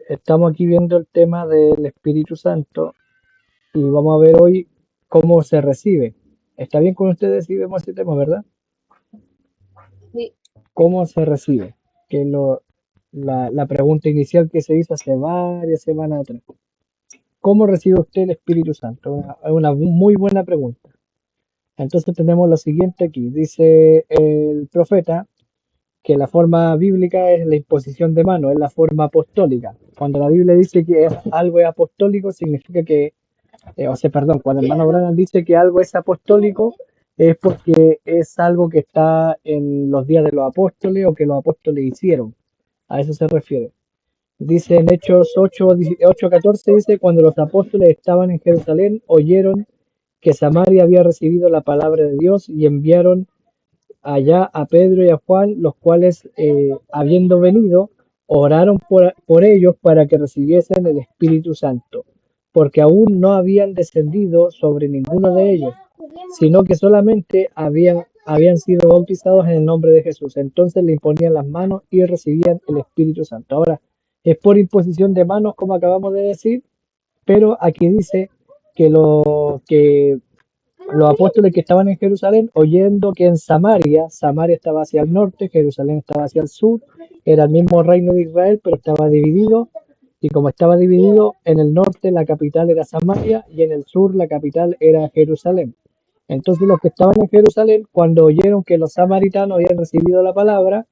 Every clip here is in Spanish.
Estamos aquí viendo el tema del Espíritu Santo y vamos a ver hoy cómo se recibe. ¿Está bien con ustedes si vemos ese tema, verdad? Sí, ¿Cómo se recibe? Que es la pregunta inicial que se hizo hace varias semanas atrás. ¿Cómo recibe usted el Espíritu Santo? Una muy buena pregunta. Entonces tenemos lo siguiente aquí. Dice el profeta que la forma bíblica es la imposición de mano, es la forma apostólica. Cuando la Biblia dice que algo es apostólico, significa que perdón, cuando el hermano Branham dice que algo es apostólico, es porque es algo que está en los días de los apóstoles o que los apóstoles hicieron. A eso se refiere. Dice en Hechos 8:14, dice, cuando los apóstoles estaban en Jerusalén, oyeron que Samaria había recibido la palabra de Dios y enviaron allá a Pedro y a Juan, los cuales, habiendo venido, oraron por ellos para que recibiesen el Espíritu Santo, porque aún no habían descendido sobre ninguno de ellos, sino que solamente habían sido bautizados en el nombre de Jesús. Entonces le imponían las manos y recibían el Espíritu Santo. Ahora, es por imposición de manos, como acabamos de decir, pero aquí dice que los apóstoles que estaban en Jerusalén, oyendo que en Samaria estaba hacia el norte, Jerusalén estaba hacia el sur, era el mismo reino de Israel, pero estaba dividido, y como estaba dividido, en el norte la capital era Samaria y en el sur la capital era Jerusalén. Entonces los que estaban en Jerusalén, cuando oyeron que los samaritanos habían recibido la palabra,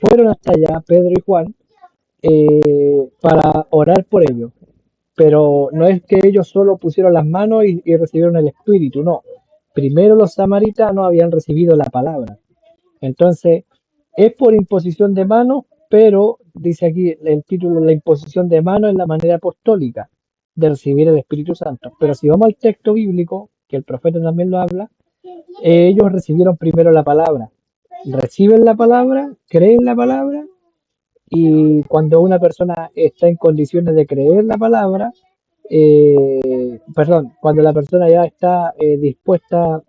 fueron hasta allá, Pedro y Juan, para orar por ellos. Pero no es que ellos solo pusieron las manos y recibieron el Espíritu, no. Primero los samaritanos habían recibido la palabra. Entonces, es por imposición de manos, pero dice aquí el título, la imposición de manos es la manera apostólica de recibir el Espíritu Santo. Pero si vamos al texto bíblico, que el profeta también lo habla, ellos recibieron primero la palabra. Reciben la palabra, creen la palabra, y cuando una persona está en condiciones de creer la palabra, perdón, cuando la persona ya está dispuesta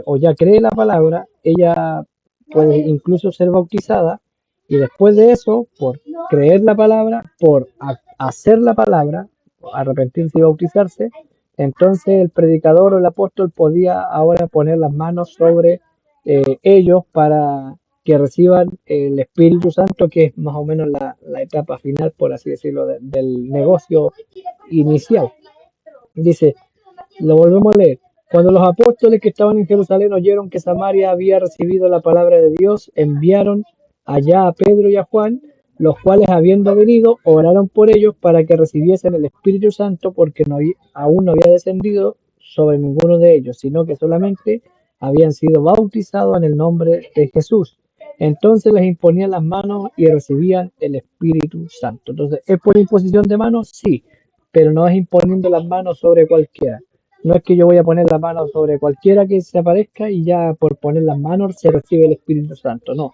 o ya cree la palabra, ella puede incluso ser bautizada y después de eso, por creer la palabra, por hacer la palabra, arrepentirse y bautizarse, entonces el predicador o el apóstol podía ahora poner las manos sobre ellos para que reciban el Espíritu Santo, que es más o menos la etapa final, por así decirlo, del negocio inicial. Dice, lo volvemos a leer. Cuando los apóstoles que estaban en Jerusalén oyeron que Samaria había recibido la palabra de Dios, enviaron allá a Pedro y a Juan, los cuales habiendo venido, oraron por ellos para que recibiesen el Espíritu Santo, porque aún no había descendido sobre ninguno de ellos, sino que solamente habían sido bautizados en el nombre de Jesús. Entonces les imponían las manos y recibían el Espíritu Santo. Entonces, ¿es por imposición de manos? Sí, pero no es imponiendo las manos sobre cualquiera. No es que yo voy a poner las manos sobre cualquiera que se aparezca y ya por poner las manos se recibe el Espíritu Santo. No,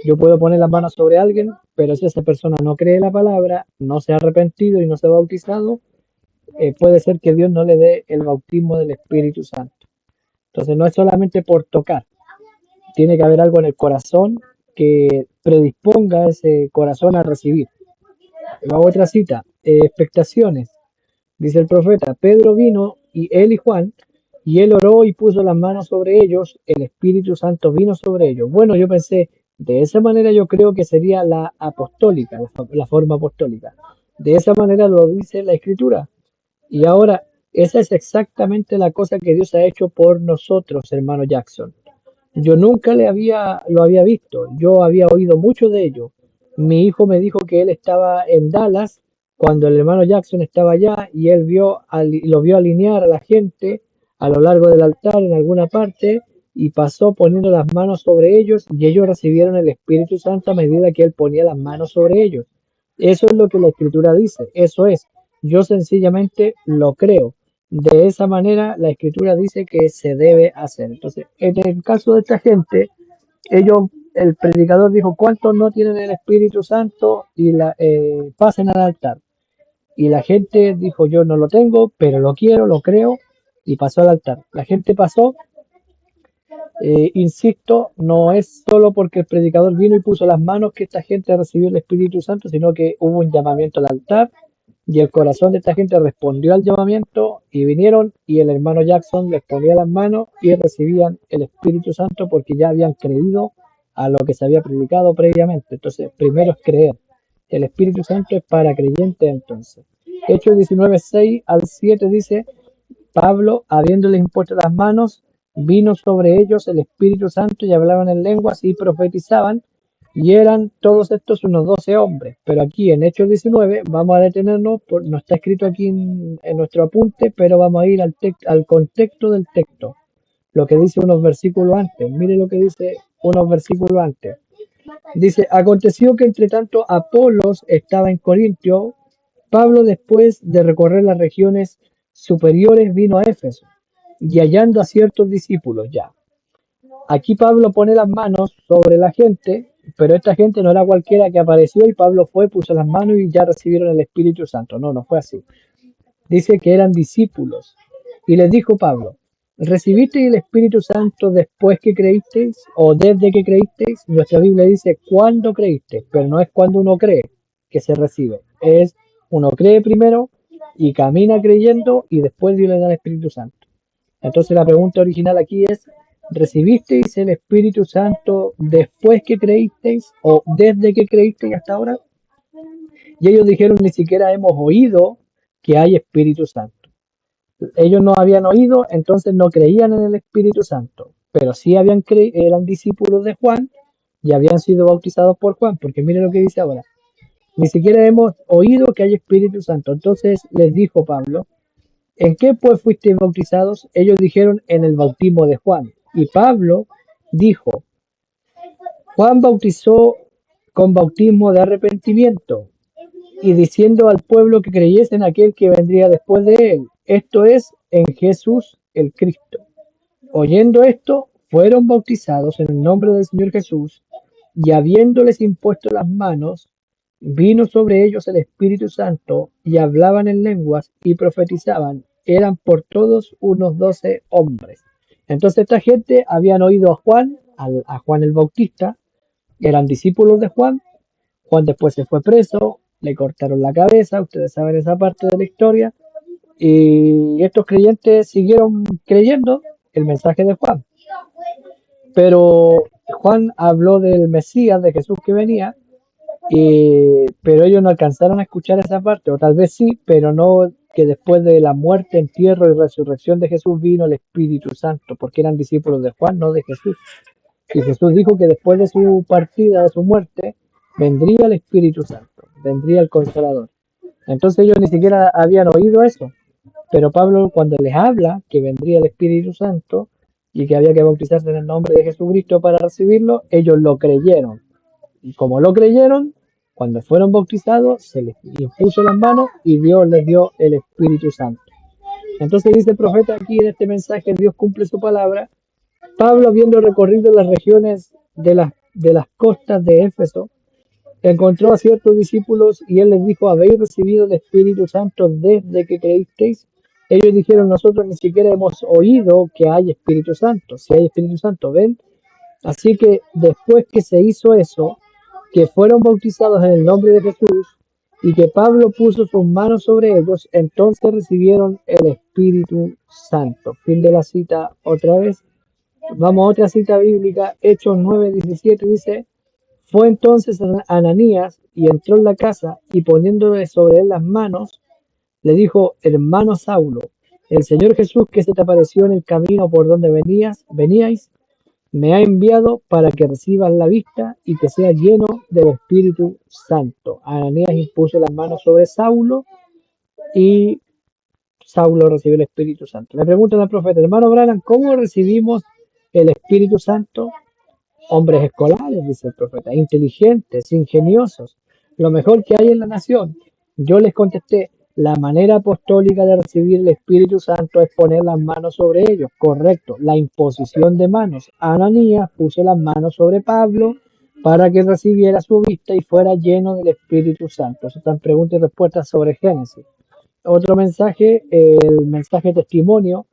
yo puedo poner las manos sobre alguien, pero si esa persona no cree la palabra, no se ha arrepentido y no se ha bautizado, puede ser que Dios no le dé el bautismo del Espíritu Santo. Entonces no es solamente por tocar, tiene que haber algo en el corazón que predisponga a ese corazón a recibir. La otra cita, expectaciones. Dice el profeta, Pedro vino y él y Juan, y él oró y puso las manos sobre ellos, el Espíritu Santo vino sobre ellos. Bueno, yo pensé, de esa manera yo creo que sería la apostólica, la forma apostólica. De esa manera lo dice la Escritura. Y ahora, esa es exactamente la cosa que Dios ha hecho por nosotros, hermano Jackson. Yo nunca lo había visto, yo había oído mucho de ello. Mi hijo me dijo que él estaba en Dallas cuando el hermano Jackson estaba allá y él lo vio alinear a la gente a lo largo del altar en alguna parte y pasó poniendo las manos sobre ellos y ellos recibieron el Espíritu Santo a medida que él ponía las manos sobre ellos. Eso es lo que la Escritura dice, eso es. Yo sencillamente lo creo. De esa manera, la Escritura dice que se debe hacer. Entonces, en el caso de esta gente, el predicador dijo, ¿cuántos no tienen el Espíritu Santo? Y pasen al altar. Y la gente dijo, yo no lo tengo, pero lo quiero, lo creo, y pasó al altar. La gente pasó Insisto, no es solo porque el predicador vino y puso las manos que esta gente recibió el Espíritu Santo, sino que hubo un llamamiento al altar y el corazón de esta gente respondió al llamamiento y vinieron y el hermano Jackson les ponía las manos y recibían el Espíritu Santo porque ya habían creído a lo que se había predicado previamente. Entonces, primero es creer. El Espíritu Santo es para creyentes entonces. Hechos 19:6 al 7 dice, Pablo, habiéndoles impuesto las manos, vino sobre ellos el Espíritu Santo y hablaban en lenguas y profetizaban, y eran todos estos unos 12 hombres. Pero aquí en Hechos 19 vamos a detenernos, no está escrito aquí en nuestro apunte, pero vamos a ir al contexto del texto, lo que dice unos versículos antes. Mire lo que dice unos versículos antes. Dice, aconteció que entre tanto Apolos estaba en Corintio, Pablo después de recorrer las regiones superiores vino a Éfeso y hallando a ciertos discípulos ya. Aquí Pablo pone las manos sobre la gente, pero esta gente no era cualquiera que apareció y Pablo fue, puso las manos y ya recibieron el Espíritu Santo. No, no fue así. Dice que eran discípulos. Y les dijo Pablo, ¿recibisteis el Espíritu Santo después que creísteis o desde que creísteis? Nuestra Biblia dice cuando creísteis, pero no es cuando uno cree que se recibe. Es uno cree primero y camina creyendo y después Dios le da el Espíritu Santo. Entonces la pregunta original aquí es, ¿recibisteis el Espíritu Santo después que creísteis o desde que creísteis hasta ahora? Y ellos dijeron, ni siquiera hemos oído que hay Espíritu Santo. Ellos no habían oído, entonces no creían en el Espíritu Santo, pero sí eran discípulos de Juan y habían sido bautizados por Juan, porque mire lo que dice ahora. Ni siquiera hemos oído que hay Espíritu Santo. Entonces les dijo Pablo, ¿en qué pues fuisteis bautizados? Ellos dijeron, en el bautismo de Juan. Y Pablo dijo, Juan bautizó con bautismo de arrepentimiento y diciendo al pueblo que creyese en aquel que vendría después de él, esto es, en Jesús el Cristo. Oyendo esto, fueron bautizados en el nombre del Señor Jesús, y habiéndoles impuesto las manos, vino sobre ellos el Espíritu Santo, y hablaban en lenguas y profetizaban. Eran por todos unos 12 hombres. Entonces esta gente habían oído a Juan, a Juan el Bautista, eran discípulos de Juan. Juan después se fue preso, le cortaron la cabeza, ustedes saben esa parte de la historia, y estos creyentes siguieron creyendo el mensaje de Juan. Pero Juan habló del Mesías, de Jesús que venía, pero ellos no alcanzaron a escuchar esa parte, o tal vez sí, pero no que después de la muerte, entierro y resurrección de Jesús vino el Espíritu Santo, porque eran discípulos de Juan, no de Jesús. Y Jesús dijo que después de su partida, de su muerte, vendría el Espíritu Santo, vendría el Consolador. Entonces ellos ni siquiera habían oído eso, pero Pablo cuando les habla que vendría el Espíritu Santo y que había que bautizarse en el nombre de Jesucristo para recibirlo, ellos lo creyeron. Y como lo creyeron, cuando fueron bautizados, se les impuso las manos y Dios les dio el Espíritu Santo. Entonces dice el profeta aquí en este mensaje, Dios cumple su palabra. Pablo, habiendo recorrido las regiones de las costas de Éfeso, encontró a ciertos discípulos y él les dijo, ¿habéis recibido el Espíritu Santo desde que creísteis? Ellos dijeron, nosotros ni siquiera hemos oído que hay Espíritu Santo. Si hay Espíritu Santo, ven. Así que después que se hizo eso, que fueron bautizados en el nombre de Jesús y que Pablo puso sus manos sobre ellos, entonces recibieron el Espíritu Santo. Fin de la cita otra vez. Vamos a otra cita bíblica, Hechos 9:17 dice, fue entonces Ananías y entró en la casa y poniéndole sobre él las manos, le dijo, hermano Saulo, el Señor Jesús que se te apareció en el camino por donde veníais, me ha enviado para que recibas la vista y que seas lleno del Espíritu Santo. Ananías impuso las manos sobre Saulo y Saulo recibió el Espíritu Santo. Le preguntan al profeta, hermano Branham, ¿cómo recibimos el Espíritu Santo? Hombres escolares, dice el profeta, inteligentes, ingeniosos, lo mejor que hay en la nación. Yo les contesté, la manera apostólica de recibir el Espíritu Santo es poner las manos sobre ellos. Correcto, la imposición de manos. Ananías puso las manos sobre Pablo para que recibiera su vista y fuera lleno del Espíritu Santo. Eso están preguntas y respuestas sobre Génesis. Otro mensaje, el mensaje testimonio.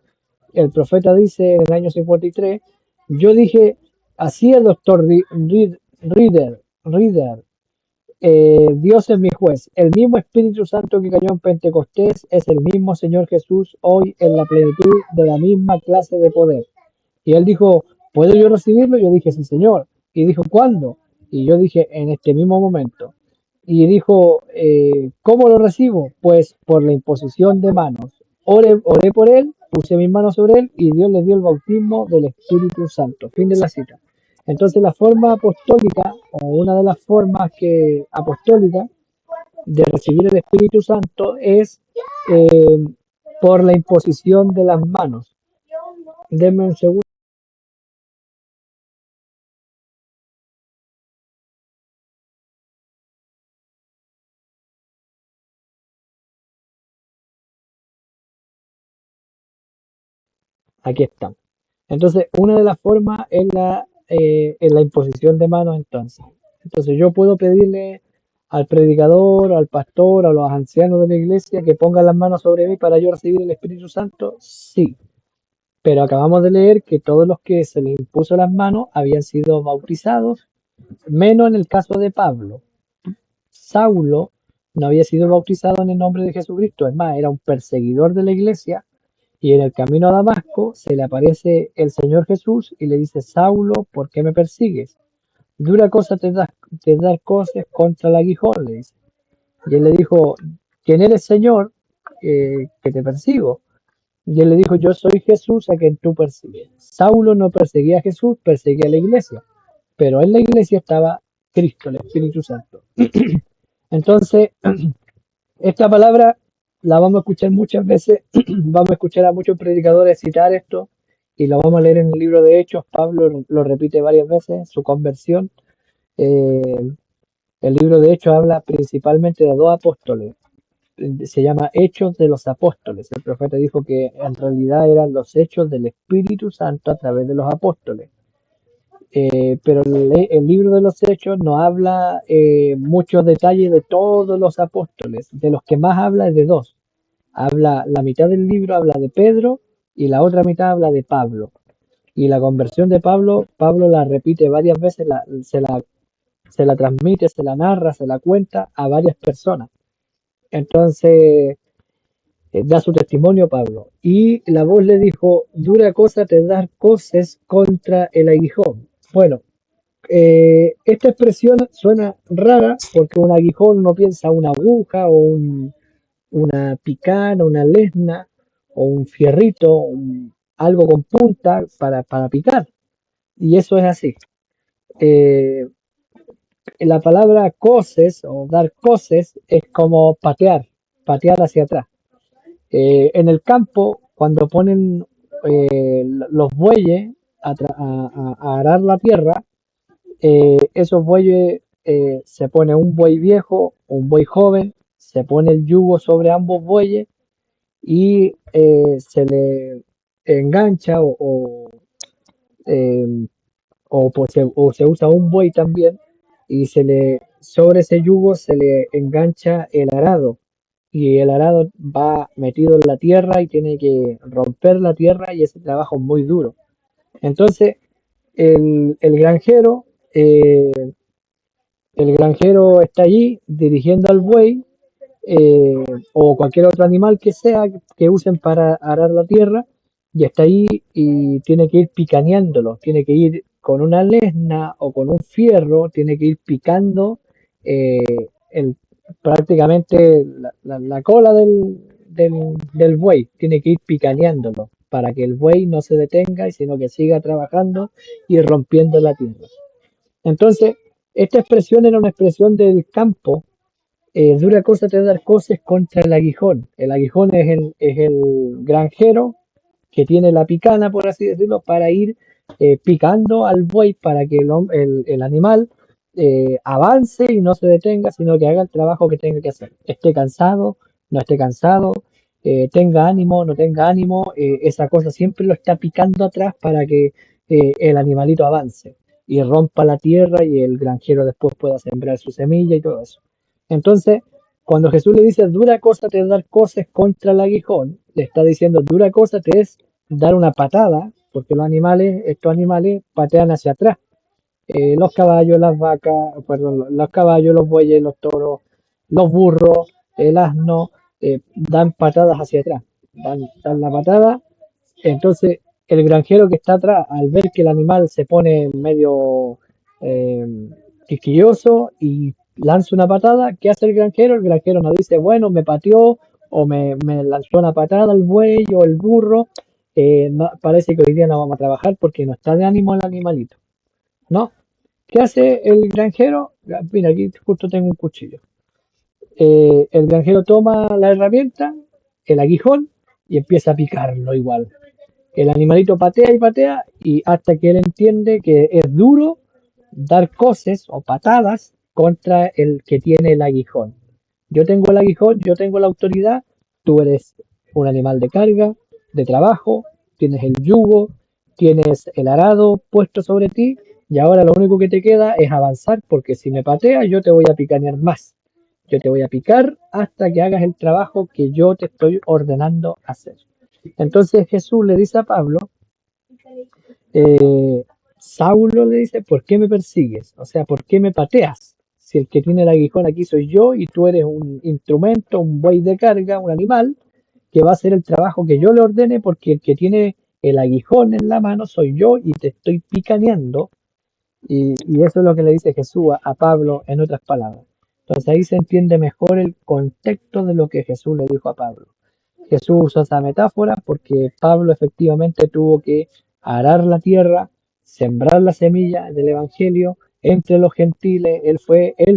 El profeta dice en el año 53, Yo dije, así es, doctor Reader, Dios es mi juez. El mismo Espíritu Santo que cayó en Pentecostés es el mismo Señor Jesús hoy en la plenitud de la misma clase de poder. Y él dijo, ¿puedo yo recibirlo? Yo dije, sí, Señor. Y dijo, ¿cuándo? Y yo dije, en este mismo momento. Y dijo, ¿cómo lo recibo? Pues por la imposición de manos. Oré por él, puse mis manos sobre él y Dios le dio el bautismo del Espíritu Santo. Fin de la cita. Entonces la forma apostólica, o una de las formas apostólicas de recibir el Espíritu Santo es eh, por la imposición de las manos. Denme un segundo. Aquí están. Entonces, una de las formas es la imposición de manos entonces. Entonces, yo puedo pedirle al predicador, al pastor, a los ancianos de la iglesia que pongan las manos sobre mí para yo recibir el Espíritu Santo. Sí, pero acabamos de leer que todos los que se les impuso las manos habían sido bautizados, menos en el caso de Pablo. Saulo no había sido bautizado en el nombre de Jesucristo, es más, era un perseguidor de la iglesia. Y en el camino a Damasco se le aparece el Señor Jesús y le dice, Saulo, ¿por qué me persigues? Dura cosa te dar cosas contra el aguijón, le dice. Y él le dijo, ¿quién eres, Señor, que te persigo? Y él le dijo, yo soy Jesús a quien tú persigues. Saulo no perseguía a Jesús, perseguía a la iglesia. Pero en la iglesia estaba Cristo, el Espíritu Santo. Entonces, esta palabra la vamos a escuchar muchas veces, vamos a escuchar a muchos predicadores citar esto y lo vamos a leer en el libro de Hechos. Pablo lo repite varias veces, su conversión. Eh, el libro de Hechos habla principalmente de dos apóstoles, se llama Hechos de los Apóstoles. El profeta dijo que en realidad eran los hechos del Espíritu Santo a través de los apóstoles. Pero el libro de los Hechos no habla muchos detalles de todos los apóstoles. De los que más habla es de dos. Habla, la mitad del libro habla de Pedro y la otra mitad habla de Pablo. Y la conversión de Pablo, Pablo la repite varias veces, se la transmite, se la narra, se la cuenta a varias personas. Entonces, da su testimonio Pablo. Y la voz le dijo, dura cosa te dar coces contra el aguijón. Bueno, esta expresión suena rara porque un aguijón uno piensa una aguja o una picana, una lesna o un fierrito, algo con punta para picar. Y eso es así. Eh, la palabra coces o dar coces es como patear hacia atrás. En el campo, cuando ponen los bueyes a arar la tierra, esos bueyes, se pone un buey viejo, un buey joven, se pone el yugo sobre ambos bueyes y se le engancha eh, o se usa un buey también y sobre ese yugo se le engancha el arado y el arado va metido en la tierra y tiene que romper la tierra y ese trabajo es muy duro. Entonces el granjero, el granjero está allí dirigiendo al buey eh, o cualquier otro animal que sea que usen para arar la tierra y está ahí y tiene que ir picaneándolo, tiene que ir con una lesna o con un fierro, tiene que ir picando eh, el, prácticamente la cola del buey, tiene que ir picaneándolo para que el buey no se detenga y sino que siga trabajando y rompiendo la tierra. Entonces, esta expresión era una expresión del campo. Dura cosa te dar coces contra el aguijón. El aguijón es el granjero que tiene la picana, por así decirlo, para ir picando al buey para que el animal avance y no se detenga, sino que haga el trabajo que tenga que hacer. Esté cansado, no esté cansado, tenga ánimo, no tenga ánimo, esa cosa siempre lo está picando atrás para que el animalito avance y rompa la tierra y el granjero después pueda sembrar su semilla y todo eso. Entonces, cuando Jesús le dice dura cosa te es dar cosas contra el aguijón, le está diciendo dura cosa te es dar una patada porque estos animales patean hacia atrás. Los caballos, las vacas, perdón, los caballos, los bueyes, los toros, los burros, el asno, dan patadas hacia atrás. Dan la patada. Entonces, el granjero que está atrás, al ver que el animal se pone medio eh, quisquilloso y lanza una patada, ¿qué hace el granjero? El granjero no dice, bueno, me pateó o me lanzó una patada el buey o el burro. Parece que hoy día no vamos a trabajar porque no está de ánimo el animalito. No. ¿Qué hace el granjero? Mira, aquí justo tengo un cuchillo. El granjero toma la herramienta, el aguijón, y empieza a picarlo igual. El animalito patea y patea y hasta que él entiende que es duro dar coces o patadas contra el que tiene el aguijón. Yo tengo el aguijón, yo tengo la autoridad, tú eres un animal de carga, de trabajo, tienes el yugo, tienes el arado puesto sobre ti y ahora lo único que te queda es avanzar porque si me pateas yo te voy a picanear más. Yo te voy a picar hasta que hagas el trabajo que yo te estoy ordenando hacer. Entonces Jesús le dice a Pablo, eh, Saulo le dice, ¿por qué me persigues? O sea, ¿por qué me pateas? Si el que tiene el aguijón aquí soy yo y tú eres un instrumento, un buey de carga, un animal, que va a hacer el trabajo que yo le ordene porque el que tiene el aguijón en la mano soy yo y te estoy picaneando. Y eso es lo que le dice Jesús a Pablo en otras palabras. Entonces ahí se entiende mejor el contexto de lo que Jesús le dijo a Pablo. Jesús usa esa metáfora porque Pablo efectivamente tuvo que arar la tierra, sembrar la semilla del Evangelio entre los gentiles. Él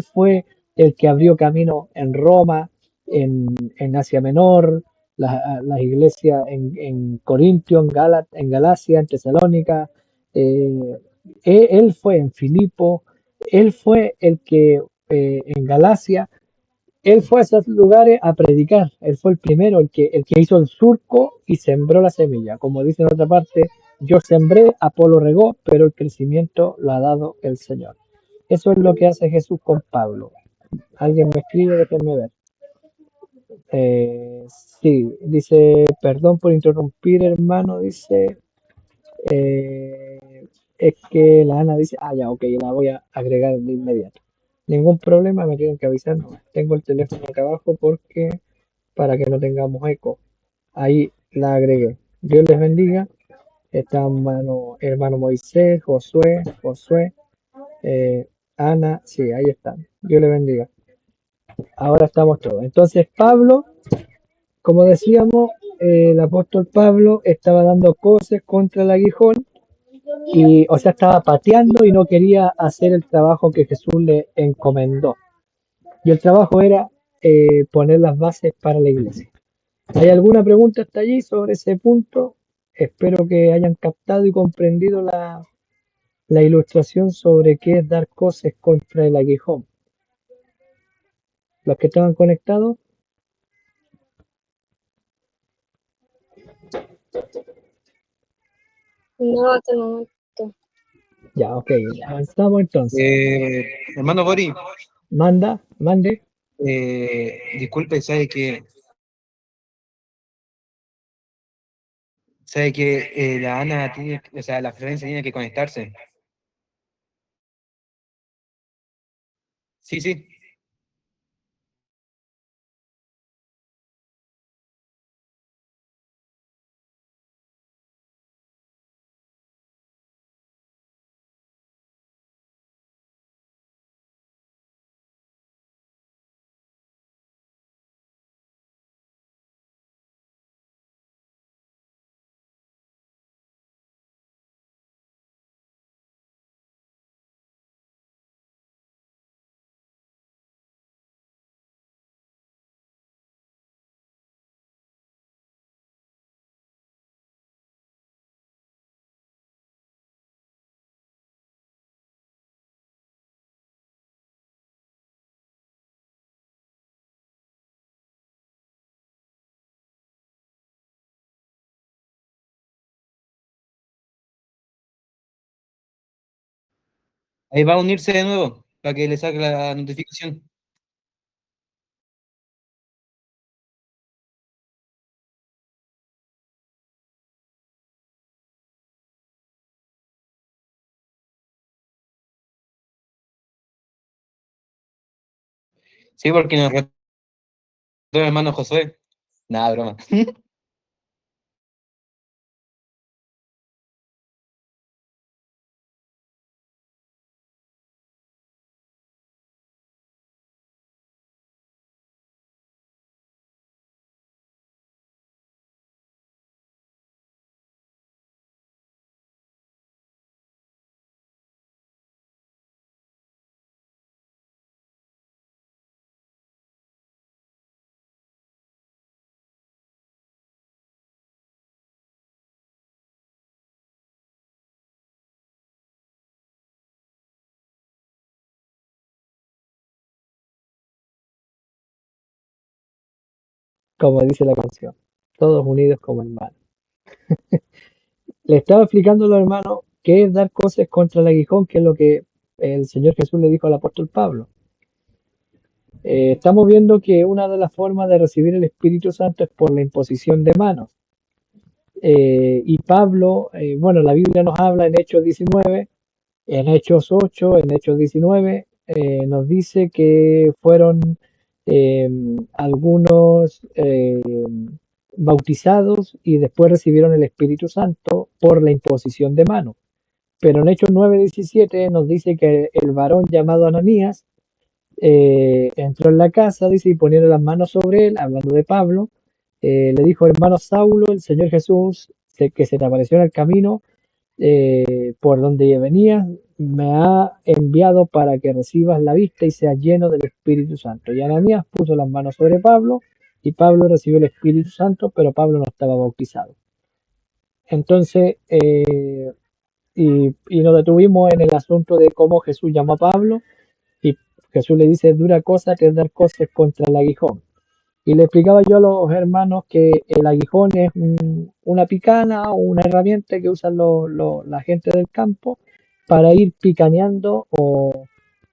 fue el que abrió camino en Roma, en Asia Menor, las iglesias en Corintio, en Galacia, en Tesalónica. eh, él fue en Filipo, él fue el que en Galacia él fue a esos lugares a predicar. Él fue el primero, el que hizo el surco y sembró la semilla. Como dice en otra parte, yo sembré, Apolo regó, pero el crecimiento lo ha dado el Señor. Eso es lo que hace Jesús con Pablo. Alguien me escribe, déjenme ver. Sí, dice, perdón por interrumpir, hermano, dice, es que la Ana dice, ya, ok, la voy a agregar de inmediato. Ningún problema, me tienen que avisar. No, tengo el teléfono acá abajo porque para que no tengamos eco. Ahí la agregué. Dios les bendiga. Está hermano Moisés, Josué, Ana, sí, ahí están. Dios les bendiga. Ahora estamos todos. Entonces Pablo, como decíamos, el apóstol Pablo estaba dando cosas contra el aguijón y, o sea, estaba pateando y no quería hacer el trabajo que Jesús le encomendó. Y el trabajo era poner las bases para la iglesia. ¿Hay alguna pregunta hasta allí sobre ese punto? Espero que hayan captado y comprendido la ilustración sobre qué es dar coces contra el aguijón. Los que estaban conectados, No, hasta el momento. ya, ok, avanzamos entonces. Hermano Bori, Mande. disculpe, sabe que la Ana tiene, o sea, la Florencia tiene que conectarse. Sí, sí. Ahí va a unirse de nuevo para que le saque la notificación. Sí, porque nos retó el hermano Josué. Nada, broma. Como dice la canción, todos unidos como hermanos. Le estaba explicando a los hermanos qué es dar cosas contra el aguijón, que es lo que el Señor Jesús le dijo al apóstol Pablo. Estamos viendo que una de las formas de recibir el Espíritu Santo es por la imposición de manos. Y Pablo, bueno, la Biblia nos habla en Hechos 19, en Hechos 8, en Hechos 19, nos dice que fueron eh, algunos bautizados y después recibieron el Espíritu Santo por la imposición de manos. Pero en Hechos 9:17 nos dice que el varón llamado Ananías entró en la casa, dice, y poniendo las manos sobre él, hablando de Pablo, le dijo, hermano Saulo, el Señor Jesús, que se te apareció en el camino, por donde venías, me ha enviado para que recibas la vista y seas lleno del Espíritu Santo. Y Ananías puso las manos sobre Pablo, y Pablo recibió el Espíritu Santo, pero Pablo no estaba bautizado. Entonces, y nos detuvimos en el asunto de cómo Jesús llamó a Pablo, y Jesús le dice, dura cosa que dar cosas contra el aguijón. Y le explicaba yo a los hermanos que el aguijón es una picana o una herramienta que usan la gente del campo para ir picaneando o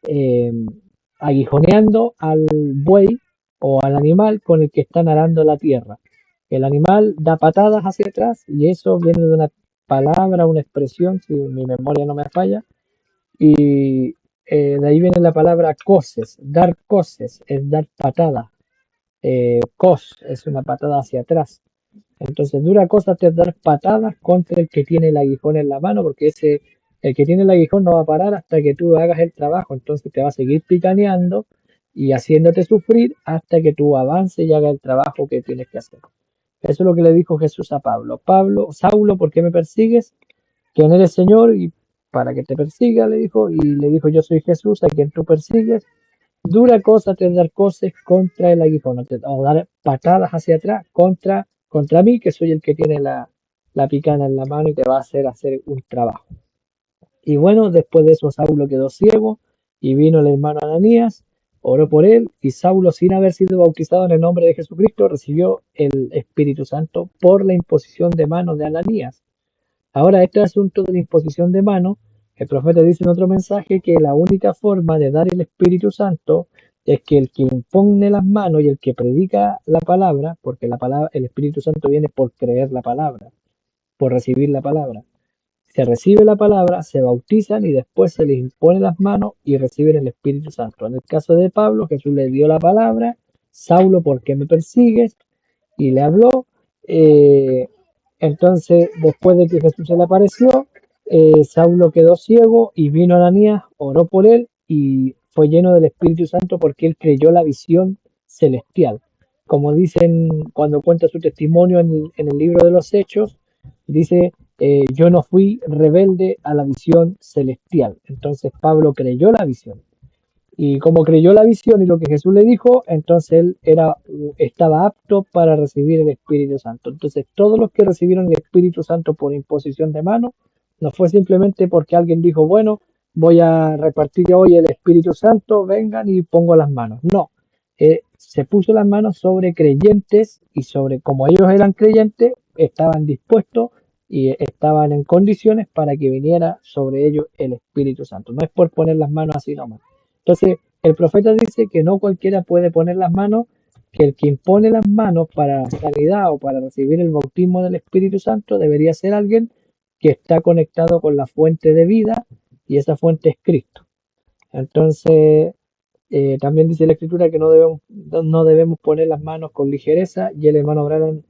eh, aguijoneando al buey o al animal con el que están arando la tierra. El animal da patadas hacia atrás y eso viene de una palabra, una expresión, si mi memoria no me falla, y de ahí viene la palabra coces, es dar patadas. Cos es una patada hacia atrás. Entonces, dura cosa te es dar patadas contra el que tiene el aguijón en la mano, porque el que tiene el aguijón no va a parar hasta que tú hagas el trabajo. Entonces te va a seguir picaneando y haciéndote sufrir hasta que tú avances y hagas el trabajo que tienes que hacer. Eso es lo que le dijo Jesús a Pablo. Pablo, Saulo, ¿por qué me persigues? ¿Quién eres, Señor? Y para que te persiga, le dijo. Y le dijo, yo soy Jesús, a quien tú persigues. Dura cosa te dar cosas contra el aguijón, o dar patadas hacia atrás contra mí, que soy el que tiene la picana en la mano y te va a hacer un trabajo. Y bueno, después de eso Saulo quedó ciego y vino el hermano Ananías, oró por él y Saulo, sin haber sido bautizado en el nombre de Jesucristo, recibió el Espíritu Santo por la imposición de manos de Ananías. Ahora, este asunto de la imposición de manos, el profeta dice en otro mensaje que la única forma de dar el Espíritu Santo es que el que impone las manos y el que predica la palabra, porque la palabra, el Espíritu Santo viene por creer la palabra, por recibir la palabra. Se recibe la palabra, se bautizan y después se les impone las manos y reciben el Espíritu Santo. En el caso de Pablo, Jesús le dio la palabra, Saulo, ¿por qué me persigues? Y le habló. eh, entonces, después de que Jesús se le apareció, Saulo quedó ciego y vino Ananías, oró por él y fue lleno del Espíritu Santo porque él creyó la visión celestial. Como dicen cuando cuenta su testimonio en el libro de los Hechos, dice, yo no fui rebelde a la visión celestial. Entonces Pablo creyó la visión. Y como creyó la visión y lo que Jesús le dijo, entonces él estaba apto para recibir el Espíritu Santo. Entonces todos los que recibieron el Espíritu Santo por imposición de mano, no fue simplemente porque alguien dijo, bueno, voy a repartir hoy el Espíritu Santo, vengan y pongo las manos. No, se puso las manos sobre creyentes y sobre como ellos eran creyentes, estaban dispuestos y estaban en condiciones para que viniera sobre ellos el Espíritu Santo. No es por poner las manos así nomás. Entonces, el profeta dice que no cualquiera puede poner las manos, que el que impone las manos para sanidad o para recibir el bautismo del Espíritu Santo debería ser alguien que está conectado con la fuente de vida y esa fuente es Cristo. Entonces, También dice la escritura que no debemos poner las manos con ligereza, y el hermano Branham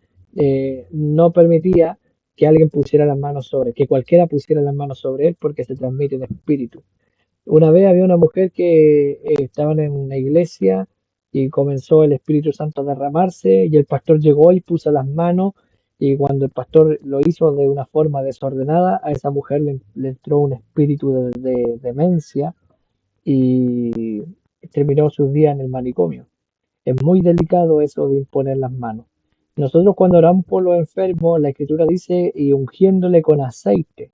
no permitía que alguien pusiera las manos que cualquiera pusiera las manos sobre él, porque se transmite el espíritu. Una vez había una mujer que estaban en una iglesia y comenzó el Espíritu Santo a derramarse, y el pastor llegó y puso las manos, y cuando el pastor lo hizo de una forma desordenada, a esa mujer le entró un espíritu de demencia y terminó sus días en el manicomio. Es muy delicado eso de imponer las manos. Nosotros cuando oramos por los enfermos, la escritura dice, y ungiéndole con aceite,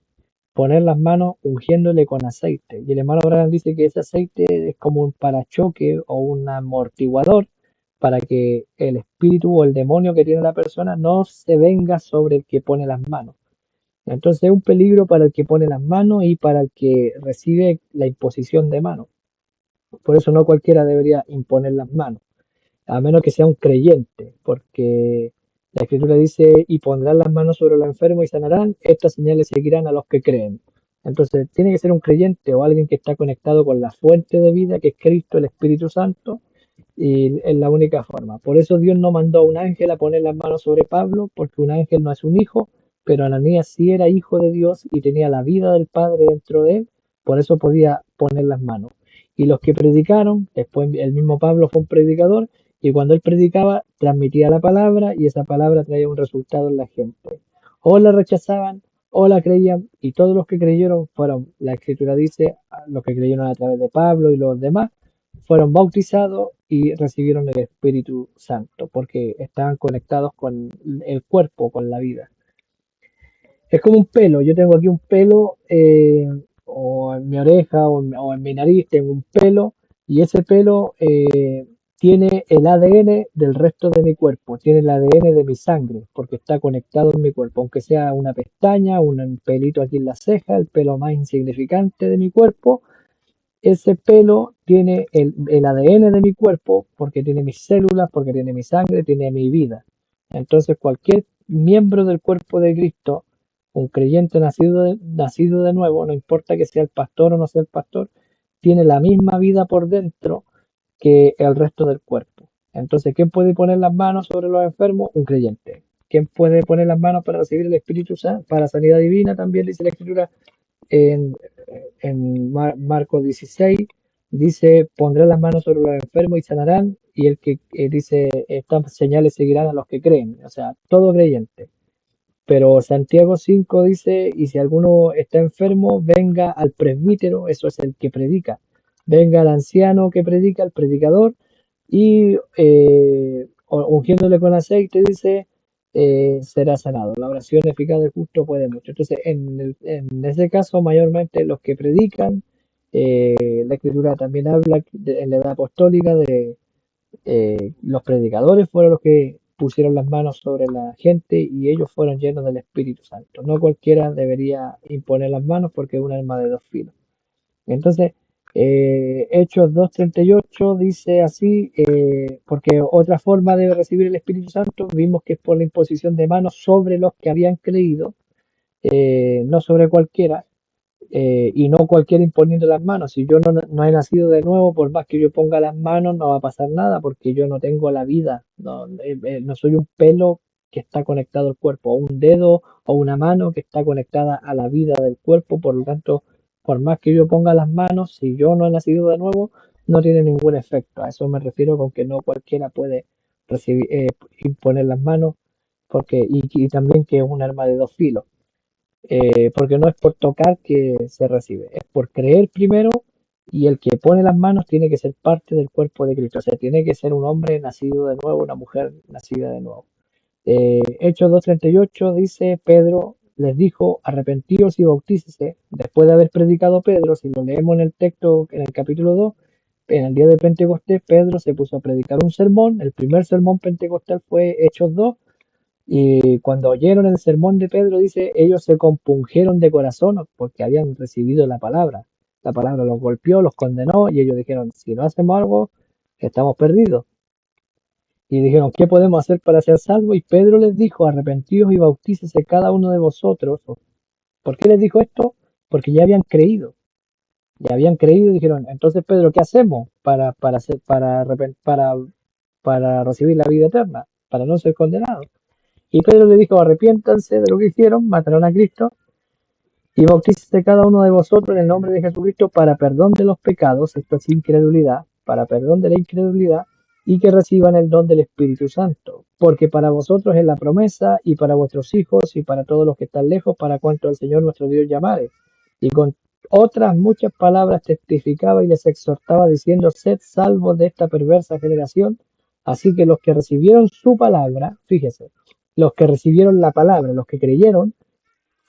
poner las manos ungiéndole con aceite. Y el hermano Abraham dice que ese aceite es como un parachoque o un amortiguador para que el espíritu o el demonio que tiene la persona no se venga sobre el que pone las manos. Entonces es un peligro para el que pone las manos y para el que recibe la imposición de manos. Por eso no cualquiera debería imponer las manos, a menos que sea un creyente, porque la escritura dice, y pondrán las manos sobre los enfermos y sanarán, estas señales seguirán a los que creen. Entonces tiene que ser un creyente o alguien que está conectado con la fuente de vida, que es Cristo, el Espíritu Santo, y es la única forma. Por eso Dios no mandó a un ángel a poner las manos sobre Pablo, porque un ángel no es un hijo, pero Ananías sí era hijo de Dios y tenía la vida del Padre dentro de él, por eso podía poner las manos. Y los que predicaron, después el mismo Pablo fue un predicador, y cuando él predicaba, transmitía la palabra, y esa palabra traía un resultado en la gente. O la rechazaban, o la creían, y todos los que creyeron fueron, la escritura dice, los que creyeron a través de Pablo y los demás, fueron bautizados y recibieron el Espíritu Santo, porque estaban conectados con el cuerpo, con la vida. Es como un pelo, yo tengo aquí un pelo, o en mi oreja o en mi nariz tengo un pelo, y ese pelo tiene el ADN del resto de mi cuerpo, tiene el ADN de mi sangre, porque está conectado en mi cuerpo, aunque sea una pestaña, un pelito aquí en la ceja, el pelo más insignificante de mi cuerpo. Ese pelo tiene el ADN de mi cuerpo, porque tiene mis células, porque tiene mi sangre, tiene mi vida. Entonces cualquier miembro del cuerpo de Cristo, un creyente nacido de nuevo, no importa que sea el pastor o no sea el pastor, tiene la misma vida por dentro que el resto del cuerpo. Entonces, ¿quién puede poner las manos sobre los enfermos? Un creyente. ¿Quién puede poner las manos para recibir el Espíritu Santo, para sanidad divina? También dice la Escritura en, Marcos 16, dice, pondrá las manos sobre los enfermos y sanarán, y el que dice, estas señales seguirán a los que creen, o sea, todo creyente. Pero Santiago 5 dice, y si alguno está enfermo, venga al presbítero, eso es el que predica, venga al anciano que predica, al predicador, y ungiéndole con aceite, dice, será sanado. La oración eficaz del justo puede mucho. Entonces, en ese caso, mayormente los que predican, la escritura también habla en la edad apostólica de los predicadores fueron los que pusieron las manos sobre la gente y ellos fueron llenos del Espíritu Santo. No cualquiera debería imponer las manos porque es un arma de dos filos. Entonces, Hechos 2:38 dice así, porque otra forma de recibir el Espíritu Santo vimos que es por la imposición de manos sobre los que habían creído, no sobre cualquiera, y no cualquiera imponiendo las manos. Si yo no he nacido de nuevo, por más que yo ponga las manos, no va a pasar nada porque yo no tengo la vida, no soy un pelo que está conectado al cuerpo, o un dedo o una mano que está conectada a la vida del cuerpo. Por lo tanto, por más que yo ponga las manos, si yo no he nacido de nuevo, no tiene ningún efecto. A eso me refiero con que no cualquiera puede recibir, imponer las manos, y también que es un arma de dos filos, porque no es por tocar que se recibe, es por creer primero, y el que pone las manos tiene que ser parte del cuerpo de Cristo, o sea, tiene que ser un hombre nacido de nuevo, una mujer nacida de nuevo. Hechos 2:38 dice, Pedro les dijo, arrepentíos y bautícese. Después de haber predicado Pedro, si lo leemos en el texto, en el capítulo 2, en el día de Pentecostés, Pedro se puso a predicar un sermón. El primer sermón pentecostal fue Hechos 2, y cuando oyeron el sermón de Pedro, dice, ellos se compungieron de corazón porque habían recibido la palabra. La palabra los golpeó, los condenó, y ellos dijeron, si no hacemos algo, estamos perdidos. Y dijeron, ¿qué podemos hacer para ser salvos? Y Pedro les dijo, arrepentíos y bautícese cada uno de vosotros. ¿Por qué les dijo esto? Porque ya habían creído. y habían creído y dijeron, entonces Pedro, ¿qué hacemos para recibir la vida eterna, para no ser condenados? Y Pedro le dijo, arrepiéntanse de lo que hicieron, mataron a Cristo, y bautícese cada uno de vosotros en el nombre de Jesucristo para perdón de los pecados, esto es incredulidad, para perdón de la incredulidad, y que reciban el don del Espíritu Santo. Porque para vosotros es la promesa, y para vuestros hijos, y para todos los que están lejos, para cuanto el Señor nuestro Dios llamare. Y con otras muchas palabras testificaba y les exhortaba diciendo, sed salvos de esta perversa generación. Así que los que recibieron su palabra, fíjese, los que recibieron la palabra, los que creyeron,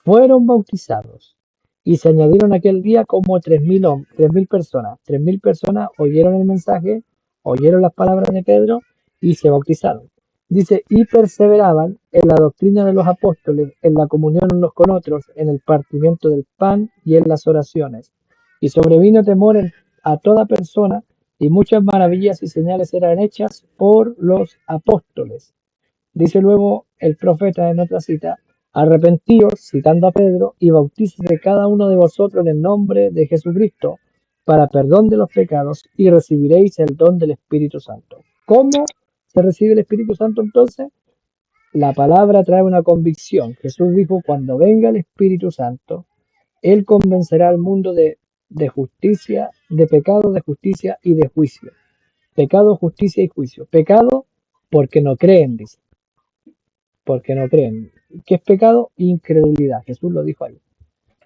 fueron bautizados. Y se añadieron aquel día como 3.000 personas. 3.000 personas oyeron el mensaje, oyeron las palabras de Pedro y se bautizaron. Dice, y perseveraban en la doctrina de los apóstoles, en la comunión unos con otros, en el partimiento del pan y en las oraciones. Y sobrevino temor a toda persona, y muchas maravillas y señales eran hechas por los apóstoles. Dice luego el profeta en otra cita, arrepentíos, citando a Pedro, y bautícese cada uno de vosotros en el nombre de Jesucristo para perdón de los pecados y recibiréis el don del Espíritu Santo. ¿Cómo se recibe el Espíritu Santo entonces? La palabra trae una convicción. Jesús dijo, cuando venga el Espíritu Santo, Él convencerá al mundo de justicia, de pecado, de justicia y de juicio. Pecado, justicia y juicio. Pecado porque no creen, dice, porque no creen. ¿Qué es pecado? Incredulidad. Jesús lo dijo ahí.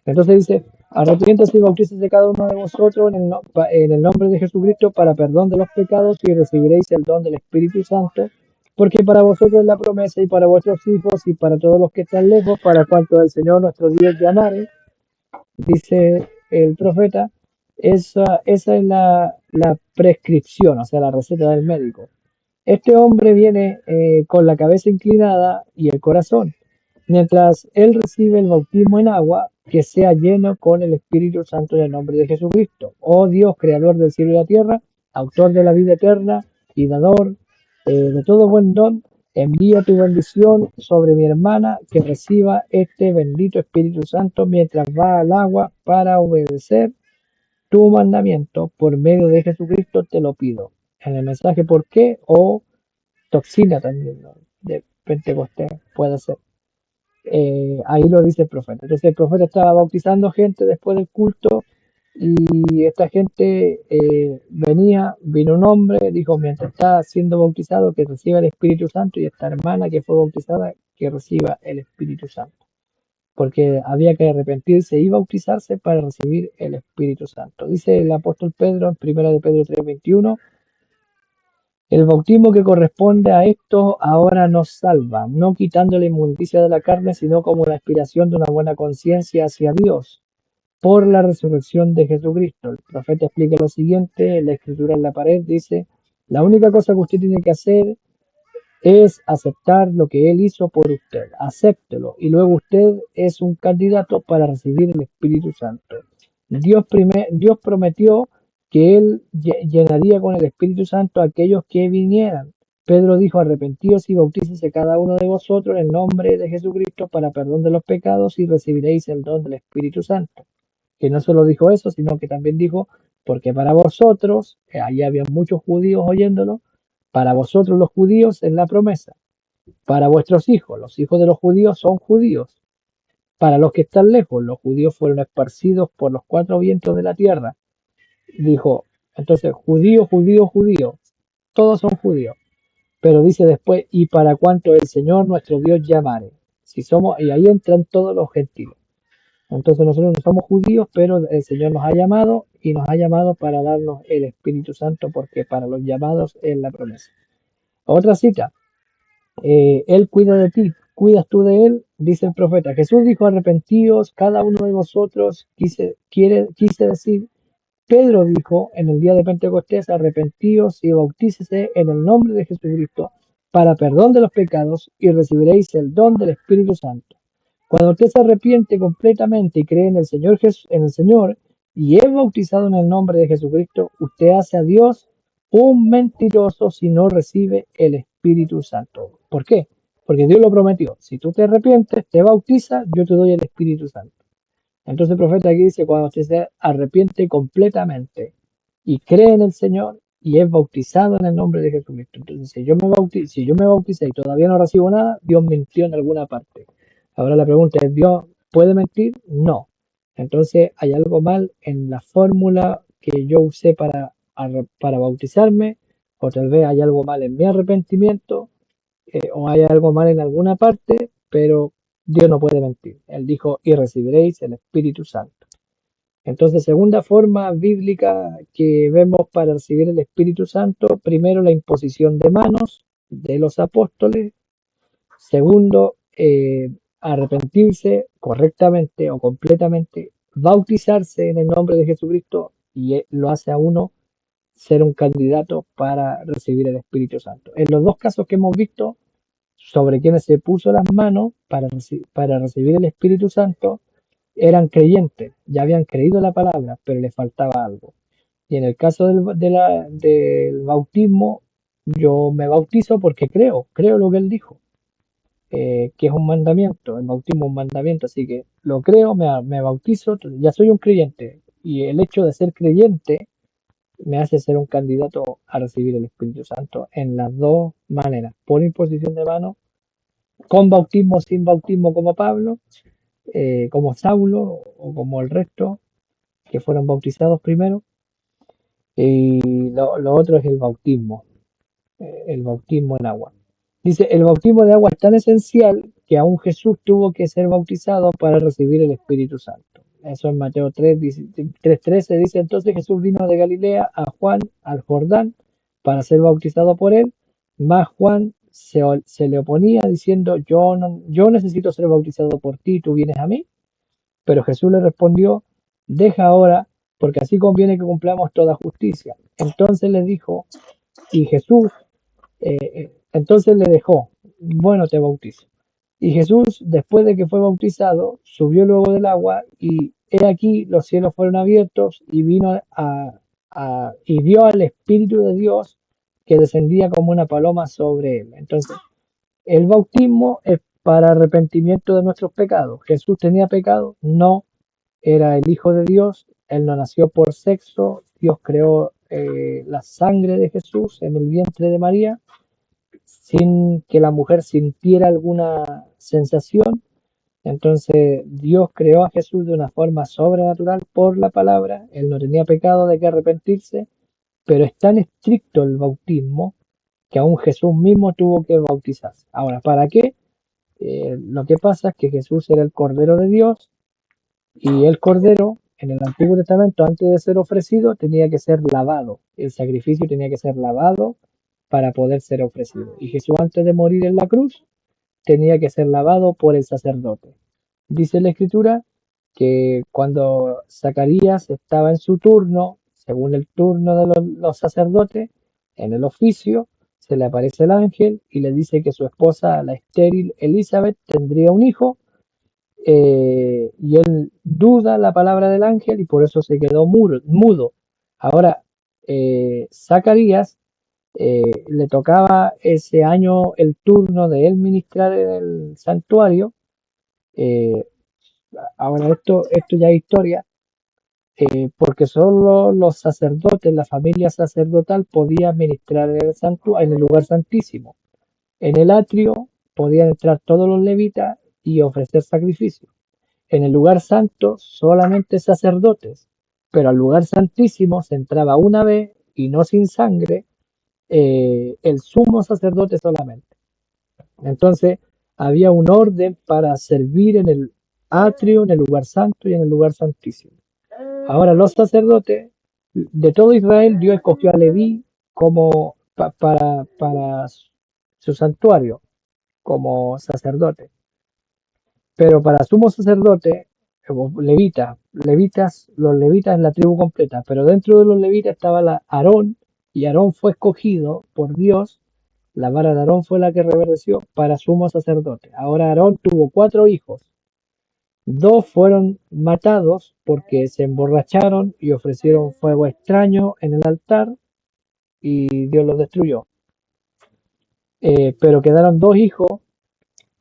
Entonces dice, arrepiéntase y bautícese cada uno de vosotros en el nombre de Jesucristo para perdón de los pecados y recibiréis el don del Espíritu Santo, porque para vosotros es la promesa y para vuestros hijos y para todos los que están lejos, para cuanto el Señor nuestro Dios llamare, dice el profeta, esa es la prescripción, o sea, la receta del médico. Este hombre viene con la cabeza inclinada y el corazón, mientras él recibe el bautismo en agua, que sea lleno con el Espíritu Santo en el nombre de Jesucristo. Oh Dios, creador del cielo y la tierra, autor de la vida eterna y dador de todo buen don, envía tu bendición sobre mi hermana, que reciba este bendito Espíritu Santo mientras va al agua para obedecer tu mandamiento por medio de Jesucristo, te lo pido. En el mensaje ¿por qué? O toxina también, ¿no? De Pentecostés, puede ser. Ahí lo dice el profeta. Entonces el profeta estaba bautizando gente después del culto y esta gente vino un hombre, dijo, mientras está siendo bautizado, que reciba el Espíritu Santo, y esta hermana que fue bautizada, que reciba el Espíritu Santo. Porque había que arrepentirse y bautizarse para recibir el Espíritu Santo. Dice el apóstol Pedro en 1 de Pedro 3:21, el bautismo que corresponde a esto ahora nos salva, no quitando la inmundicia de la carne, sino como la aspiración de una buena conciencia hacia Dios, por la resurrección de Jesucristo. El profeta explica lo siguiente, la escritura en la pared dice, la única cosa que usted tiene que hacer es aceptar lo que Él hizo por usted, acéptelo, y luego usted es un candidato para recibir el Espíritu Santo. Dios prometió que Él llenaría con el Espíritu Santo a aquellos que vinieran. Pedro dijo, arrepentíos y bautícese cada uno de vosotros en el nombre de Jesucristo para perdón de los pecados y recibiréis el don del Espíritu Santo. Que no solo dijo eso, sino que también dijo, porque para vosotros, que ahí había muchos judíos oyéndolo, para vosotros los judíos es la promesa. Para vuestros hijos, los hijos de los judíos son judíos. Para los que están lejos, los judíos fueron esparcidos por los cuatro vientos de la tierra. Dijo, entonces, judío, judío, judío, todos son judíos. Pero dice después, y para cuanto el Señor nuestro Dios llamare. Si somos, y ahí entran todos los gentiles. Entonces nosotros no somos judíos, pero el Señor nos ha llamado y nos ha llamado para darnos el Espíritu Santo, porque para los llamados es la promesa. Otra cita, Él cuida de ti, cuidas tú de Él, dice el profeta. Jesús dijo, arrepentíos cada uno de vosotros, quise decir. Pedro dijo en el día de Pentecostés, arrepentíos y bautícese en el nombre de Jesucristo para perdón de los pecados y recibiréis el don del Espíritu Santo. Cuando usted se arrepiente completamente y cree en el Señor y es bautizado en el nombre de Jesucristo, usted hace a Dios un mentiroso si no recibe el Espíritu Santo. ¿Por qué? Porque Dios lo prometió. Si tú te arrepientes, te bautizas, yo te doy el Espíritu Santo. Entonces el profeta aquí dice, cuando usted se arrepiente completamente y cree en el Señor y es bautizado en el nombre de Jesucristo. Entonces, si yo me bauticé y todavía no recibo nada, Dios mintió en alguna parte. Ahora la pregunta es, ¿Dios puede mentir? No. Entonces hay algo mal en la fórmula que yo usé para bautizarme, o tal vez hay algo mal en mi arrepentimiento, o hay algo mal en alguna parte, pero Dios no puede mentir. Él dijo, y recibiréis el Espíritu Santo. Entonces, segunda forma bíblica que vemos para recibir el Espíritu Santo, primero la imposición de manos de los apóstoles, segundo, arrepentirse correctamente o completamente, bautizarse en el nombre de Jesucristo y lo hace a uno ser un candidato para recibir el Espíritu Santo. En los dos casos que hemos visto, sobre quienes se puso las manos para recibir el Espíritu Santo, eran creyentes, ya habían creído la palabra, pero les faltaba algo. Y en el caso del bautismo, yo me bautizo porque creo lo que él dijo, que es un mandamiento, el bautismo es un mandamiento, así que lo creo, me bautizo, ya soy un creyente. Y el hecho de ser creyente me hace ser un candidato a recibir el Espíritu Santo en las dos maneras, por imposición de mano, con bautismo, sin bautismo como Pablo, como Saulo o como el resto que fueron bautizados primero. Y lo otro es el bautismo en agua. Dice, el bautismo de agua es tan esencial que aún Jesús tuvo que ser bautizado para recibir el Espíritu Santo. Eso en Mateo 3:13 dice, entonces Jesús vino de Galilea a Juan, al Jordán, para ser bautizado por él, mas Juan se le oponía diciendo, yo necesito ser bautizado por ti, ¿tú vienes a mí? Pero Jesús le respondió, deja ahora, porque así conviene que cumplamos toda justicia. Entonces le dijo, y Jesús, entonces le dejó, bueno, te bautizo. Y Jesús, después de que fue bautizado, subió luego del agua y he aquí los cielos fueron abiertos y y vio al Espíritu de Dios que descendía como una paloma sobre él. Entonces, el bautismo es para arrepentimiento de nuestros pecados. ¿Jesús tenía pecado? No, era el Hijo de Dios, él no nació por sexo, Dios creó la sangre de Jesús en el vientre de María sin que la mujer sintiera alguna sensación. Entonces Dios creó a Jesús de una forma sobrenatural por la palabra, él no tenía pecado de que arrepentirse, pero es tan estricto el bautismo que aún Jesús mismo tuvo que bautizarse. Ahora, ¿para qué? Lo que pasa es que Jesús era el Cordero de Dios y el cordero, en el Antiguo Testamento, antes de ser ofrecido, tenía que ser lavado. El sacrificio tenía que ser lavado para poder ser ofrecido. Y Jesús, antes de morir en la cruz, tenía que ser lavado por el sacerdote. Dice la Escritura que cuando Zacarías estaba en su turno, según el turno de los sacerdotes, en el oficio, se le aparece el ángel y le dice que su esposa, la estéril Elizabeth, tendría un hijo y él duda la palabra del ángel y por eso se quedó mudo. Ahora, Zacarías le tocaba ese año el turno de él ministrar en el santuario. eh, Ahora esto ya es historia, porque solo los sacerdotes, la familia sacerdotal podía ministrar en el santuario, en el lugar santísimo. En el atrio podían entrar todos los levitas y ofrecer sacrificios. En el lugar santo solamente sacerdotes, pero al lugar santísimo se entraba una vez y no sin sangre, el sumo sacerdote solamente. Entonces había un orden para servir en el atrio, en el lugar santo y en el lugar santísimo. Ahora los sacerdotes de todo Israel, Dios escogió a Leví como para su santuario, como sacerdote. Pero para sumo sacerdote, los levitas es la tribu completa, pero dentro de los levitas estaba Aarón, y Aarón fue escogido por Dios, la vara de Aarón fue la que reverdeció para sumo sacerdote. Ahora Aarón tuvo 4 hijos, 2 fueron matados porque se emborracharon y ofrecieron fuego extraño en el altar y Dios los destruyó. Pero quedaron 2 hijos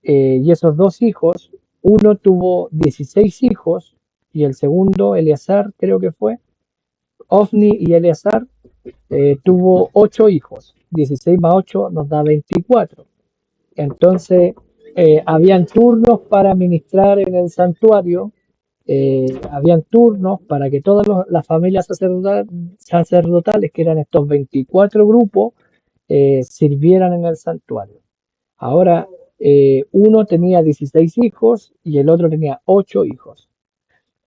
y esos 2 hijos, uno tuvo 16 hijos y el segundo, Eleazar, creo que fue, Ofni y Eleazar, tuvo 8 hijos. 16 más 8 nos da 24. Entonces, habían turnos para ministrar en el santuario, habían turnos para que todas las familias sacerdotales, que eran estos 24 grupos, sirvieran en el santuario. Ahora, uno tenía 16 hijos y el otro tenía 8 hijos.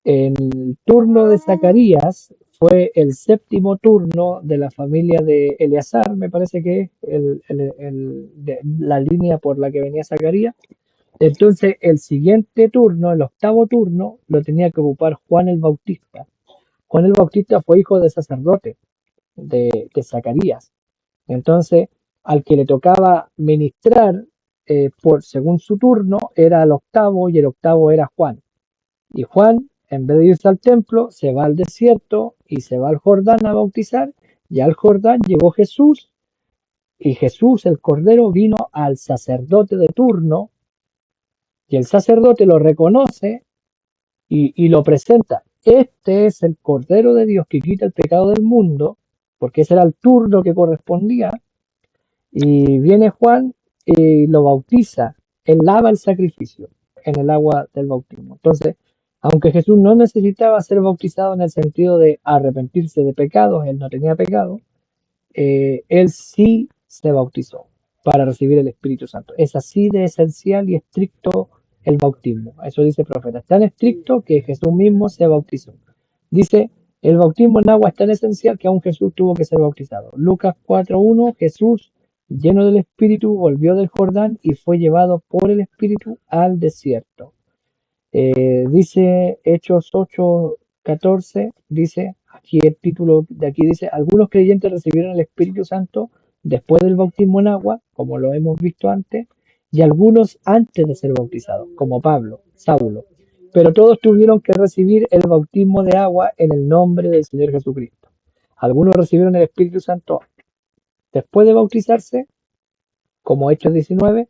El turno de Zacarías fue el séptimo turno de la familia de Eleazar, me parece que es la línea por la que venía Zacarías. Entonces, el siguiente turno, el octavo turno, lo tenía que ocupar Juan el Bautista. Juan el Bautista fue hijo de sacerdote de Zacarías. Entonces, al que le tocaba ministrar según su turno, era el octavo y el octavo era Juan. Y Juan, en vez de irse al templo, se va al desierto y se va al Jordán a bautizar. Y al Jordán llegó Jesús, y Jesús, el Cordero, vino al sacerdote de turno, y el sacerdote lo reconoce y lo presenta. Este es el Cordero de Dios que quita el pecado del mundo, porque ese era el turno que correspondía. Y viene Juan y lo bautiza. Él lava el sacrificio en el agua del bautismo. Entonces, aunque Jesús no necesitaba ser bautizado en el sentido de arrepentirse de pecados, él no tenía pecado, él sí se bautizó para recibir el Espíritu Santo. Es así de esencial y estricto el bautismo. Eso dice el profeta. Es tan estricto que Jesús mismo se bautizó. Dice, el bautismo en agua es tan esencial que aún Jesús tuvo que ser bautizado. Lucas 4:1, Jesús, lleno del Espíritu, volvió del Jordán y fue llevado por el Espíritu al desierto. Dice Hechos 8:14, dice, aquí el título de aquí dice, algunos creyentes recibieron el Espíritu Santo después del bautismo en agua, como lo hemos visto antes, y algunos antes de ser bautizados, como Pablo, Saulo. Pero todos tuvieron que recibir el bautismo de agua en el nombre del Señor Jesucristo. Algunos recibieron el Espíritu Santo después de bautizarse, como Hechos 19,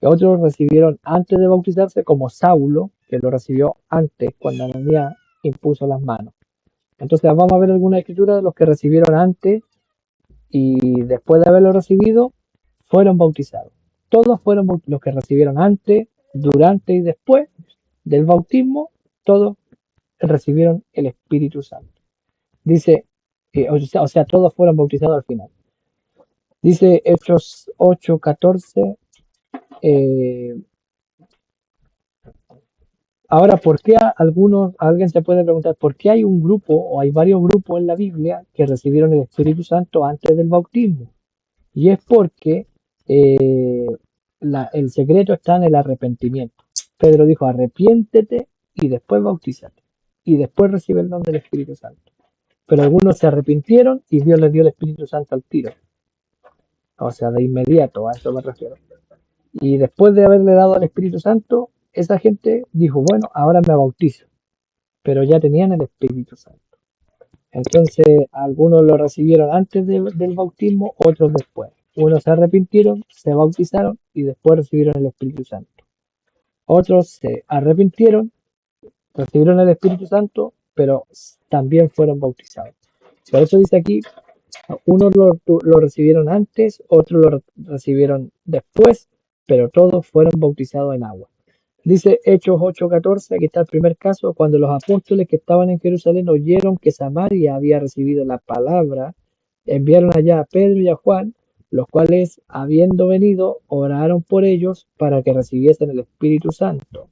y otros recibieron antes de bautizarse, como Saulo, que lo recibió antes, cuando Ananías impuso las manos. Entonces vamos a ver alguna escritura de los que recibieron antes y después de haberlo recibido, fueron bautizados. Todos fueron los que recibieron antes, durante y después del bautismo, todos recibieron el Espíritu Santo. Dice, o sea, todos fueron bautizados al final. Dice Hechos 8:14. Ahora, ¿por qué alguien se puede preguntar, por qué hay un grupo o hay varios grupos en la Biblia que recibieron el Espíritu Santo antes del bautismo? Y es porque el secreto está en el arrepentimiento. Pedro dijo, arrepiéntete y después bautízate. Y después recibe el don del Espíritu Santo. Pero algunos se arrepintieron y Dios les dio el Espíritu Santo al tiro. O sea, de inmediato, a eso me refiero. Y después de haberle dado al Espíritu Santo, esa gente dijo, bueno, ahora me bautizo. Pero ya tenían el Espíritu Santo. Entonces, algunos lo recibieron antes del bautismo, otros después. Unos se arrepintieron, se bautizaron y después recibieron el Espíritu Santo. Otros se arrepintieron, recibieron el Espíritu Santo, pero también fueron bautizados. Por eso dice aquí, unos lo recibieron antes, otros lo recibieron después, pero todos fueron bautizados en agua. Dice Hechos 8:14, aquí está el primer caso, cuando los apóstoles que estaban en Jerusalén oyeron que Samaria había recibido la palabra, enviaron allá a Pedro y a Juan, los cuales, habiendo venido, oraron por ellos para que recibiesen el Espíritu Santo,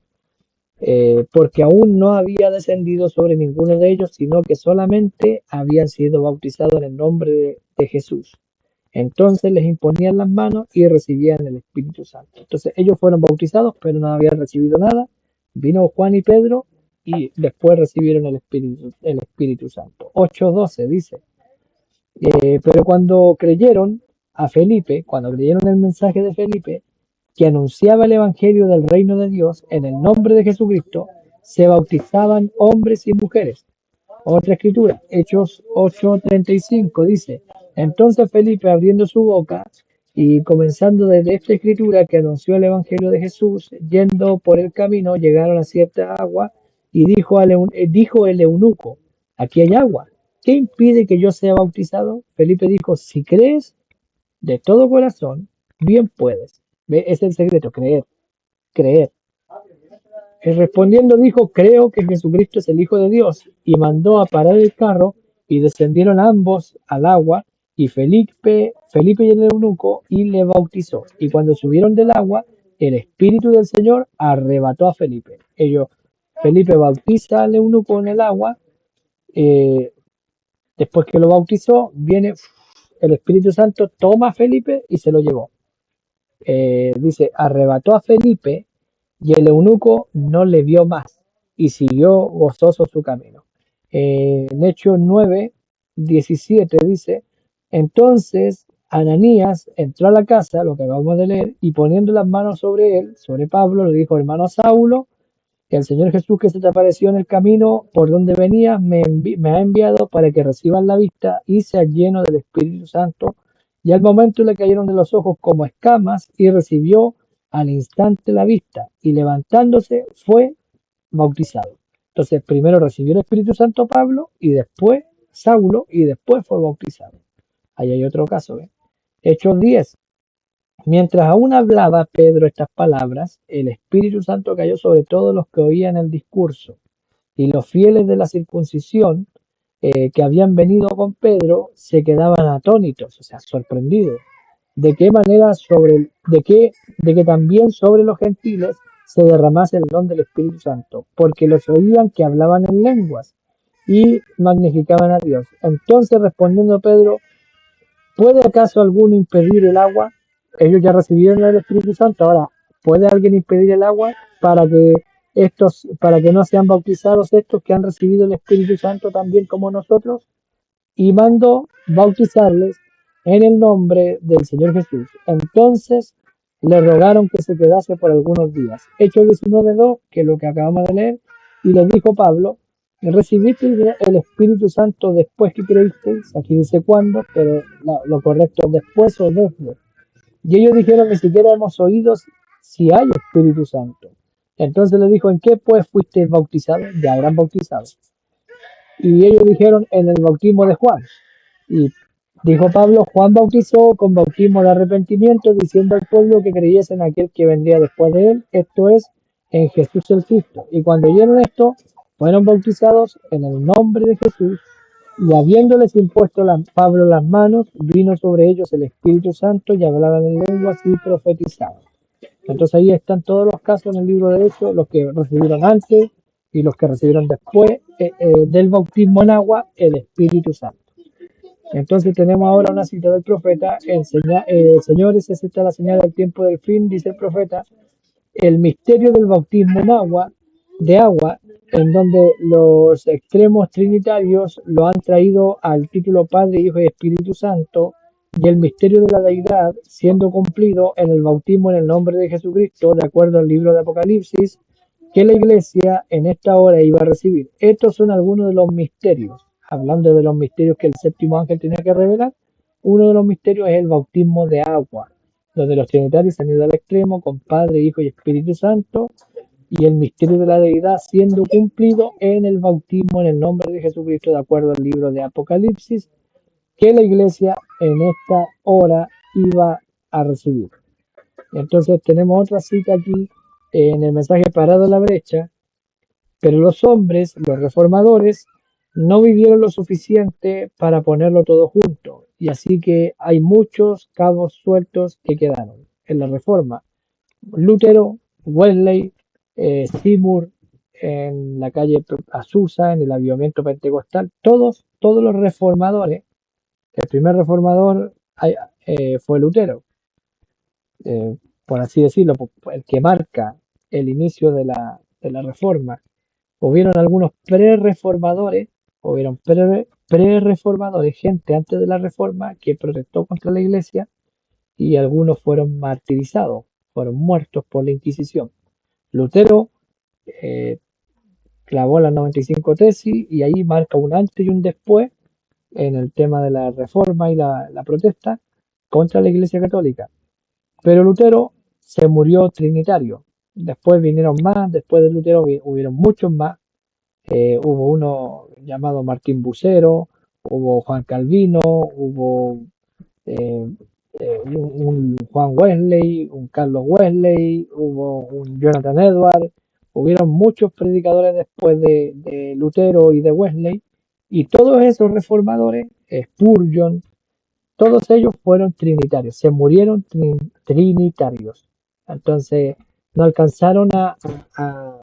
porque aún no había descendido sobre ninguno de ellos, sino que solamente habían sido bautizados en el nombre de Jesús. Entonces les imponían las manos y recibían el Espíritu Santo. Entonces ellos fueron bautizados, pero no habían recibido nada. Vino Juan y Pedro y después recibieron el Espíritu Santo. 8:12 dice, pero cuando creyeron a Felipe, cuando creyeron el mensaje de Felipe, que anunciaba el Evangelio del reino de Dios en el nombre de Jesucristo, se bautizaban hombres y mujeres. Otra escritura, Hechos 8:35 dice, entonces Felipe abriendo su boca y comenzando desde esta escritura que anunció el Evangelio de Jesús, yendo por el camino, llegaron a cierta agua Y dijo el eunuco, aquí hay agua. ¿Qué impide que yo sea bautizado? Felipe dijo, si crees de todo corazón, bien puedes. ¿Ve? Es el secreto, creer, creer. Respondiendo dijo, creo que Jesucristo es el Hijo de Dios, y mandó a parar el carro, y descendieron ambos al agua, y Felipe y el eunuco, y le bautizó. Y cuando subieron del agua, el Espíritu del Señor arrebató a Felipe. Felipe bautiza al eunuco en el agua, eh, después que lo bautizó, viene el Espíritu Santo, toma a Felipe y se lo llevó. Dice, arrebató a Felipe y el eunuco no le vio más y siguió gozoso su camino. En Hechos 9:17 dice, entonces Ananías entró a la casa, lo que acabamos de leer, y poniendo las manos sobre él, sobre Pablo, le dijo, hermano Saulo, que el Señor Jesús que se te apareció en el camino por donde venías me ha enviado para que recibas la vista y seas lleno del Espíritu Santo. Y al momento le cayeron de los ojos como escamas y recibió al instante la vista y levantándose fue bautizado. Entonces primero recibió el Espíritu Santo Pablo y después Saulo y después fue bautizado. Ahí hay otro caso. Hechos 10. Mientras aún hablaba Pedro estas palabras, el Espíritu Santo cayó sobre todos los que oían el discurso, y los fieles de la circuncisión que habían venido con Pedro se quedaban atónitos, o sea, sorprendidos, de qué manera de que también sobre los gentiles se derramase el don del Espíritu Santo, porque los oían que hablaban en lenguas y magnificaban a Dios. Entonces respondiendo Pedro, ¿puede acaso alguno impedir el agua? Ellos ya recibieron el Espíritu Santo. Ahora, ¿puede alguien impedir el agua para que no sean bautizados estos que han recibido el Espíritu Santo también como nosotros? Y mandó bautizarles en el nombre del Señor Jesús. Entonces le rogaron que se quedase por algunos días. Hechos 19:2, que es lo que acabamos de leer, y les dijo Pablo, recibisteis el Espíritu Santo después que creísteis, aquí dice cuándo, pero lo correcto es después o desde. Y ellos dijeron, ni siquiera hemos oído si hay Espíritu Santo. Entonces le dijo, ¿en qué pues fuisteis bautizados? Ya eran bautizados. Y ellos dijeron, en el bautismo de Juan. Y dijo Pablo, Juan bautizó con bautismo de arrepentimiento, diciendo al pueblo que creyese en aquel que vendría después de él, esto es, en Jesús el Cristo. Y cuando oyeron esto, fueron bautizados en el nombre de Jesús, y habiéndoles impuesto Pablo las manos, vino sobre ellos el Espíritu Santo, y hablaban en lenguas y profetizaban. Entonces ahí están todos los casos en el libro de Hechos, los que recibieron antes y los que recibieron después del bautismo en agua, el Espíritu Santo. Entonces tenemos ahora una cita del profeta, señores, esta es la señal del tiempo del fin, dice el profeta, el misterio del bautismo de agua, en donde los extremos trinitarios lo han traído al título Padre, Hijo y Espíritu Santo, y el misterio de la deidad siendo cumplido en el bautismo en el nombre de Jesucristo, de acuerdo al libro de Apocalipsis, que la iglesia en esta hora iba a recibir. Estos son algunos de los misterios. Hablando de los misterios que el séptimo ángel tenía que revelar, uno de los misterios es el bautismo de agua, donde los trinitarios han ido al extremo con Padre, Hijo y Espíritu Santo, y el misterio de la deidad siendo cumplido en el bautismo en el nombre de Jesucristo, de acuerdo al libro de Apocalipsis, que la iglesia en esta hora iba a recibir. Entonces tenemos otra cita aquí en el mensaje Parado a la brecha, pero los hombres, los reformadores, no vivieron lo suficiente para ponerlo todo junto, y así que hay muchos cabos sueltos que quedaron en la reforma. Lutero, Wesley, Seymour, en la calle Azusa, en el avivamiento pentecostal, todos los reformadores, el primer reformador fue Lutero, por así decirlo, el que marca el inicio de la reforma. Hubieron algunos pre-reformadores, gente antes de la reforma que protestó contra la iglesia y algunos fueron martirizados, fueron muertos por la Inquisición. Lutero clavó las 95 tesis y ahí marca un antes y un después en el tema de la reforma y la protesta contra la iglesia católica. Pero Lutero se murió trinitario. Después vinieron más, después de Lutero hubieron muchos más, Hubo uno llamado Martín Bucero, hubo Juan Calvino, hubo eh, un Juan Wesley, un Carlos Wesley, hubo un Jonathan Edwards, hubieron muchos predicadores después de Lutero y de Wesley, y todos esos reformadores, Spurgeon, todos ellos fueron trinitarios, se murieron trinitarios. Entonces, no alcanzaron a, a-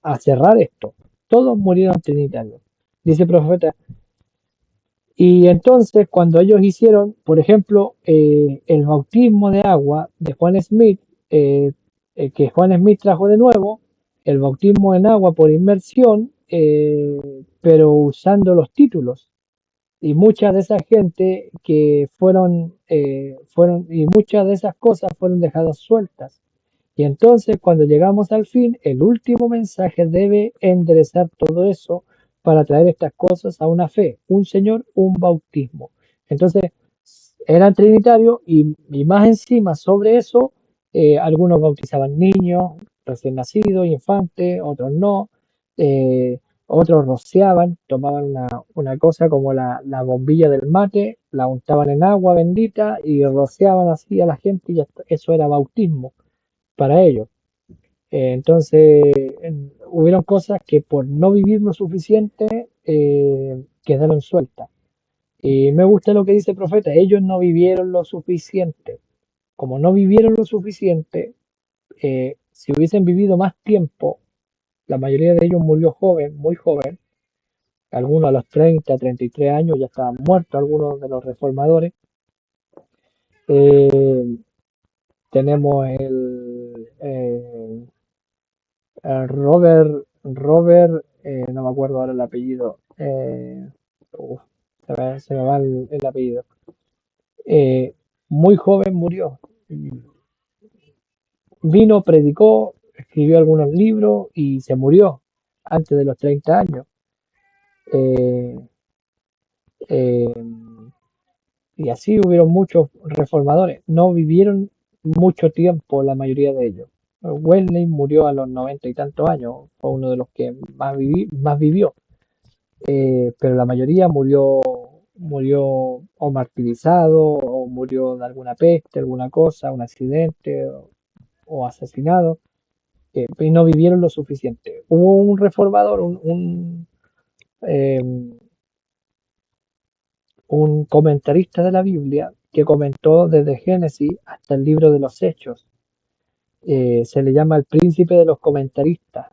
a cerrar esto. Todos murieron trinitarios. Dice el profeta. Y entonces, cuando ellos hicieron, por ejemplo, el bautismo de agua de Juan Smith, que Juan Smith trajo de nuevo, el bautismo en agua por inmersión, pero usando los títulos. Y mucha de esa gente que y muchas de esas cosas fueron dejadas sueltas. Y entonces, cuando llegamos al fin, el último mensaje debe enderezar todo eso para traer estas cosas a una fe, un Señor, un bautismo. Entonces, eran trinitarios y más encima sobre eso, algunos bautizaban niños, recién nacidos, infantes, otros no. Otros rociaban, tomaban una cosa como la bombilla del mate, la untaban en agua bendita y rociaban así a la gente y eso era bautismo para ellos. Entonces, hubieron cosas que por no vivir lo suficiente quedaron sueltas. Y me gusta lo que dice el profeta, ellos no vivieron lo suficiente. Como no vivieron lo suficiente, si hubiesen vivido más tiempo, la mayoría de ellos murió joven, muy joven, algunos a los 30, 33 años ya estaban muertos, algunos de los reformadores. Eh, tenemos Robert, no me acuerdo ahora el apellido. Se me va el apellido. Eh, Muy joven murió. Vino, predicó, escribió algunos libros y se murió antes de los 30 años. Eh, eh, y así hubieron muchos reformadores. No vivieron mucho tiempo la mayoría de ellos. Wesley murió a los 90 y tantos años, fue uno de los que más vivió. Pero la mayoría murió o martirizado o murió de alguna peste, alguna cosa, un accidente o asesinado, y no vivieron lo suficiente. Hubo un reformador, eh, un comentarista de la Biblia que comentó desde Génesis hasta el libro de los Hechos. Se le llama el príncipe de los comentaristas.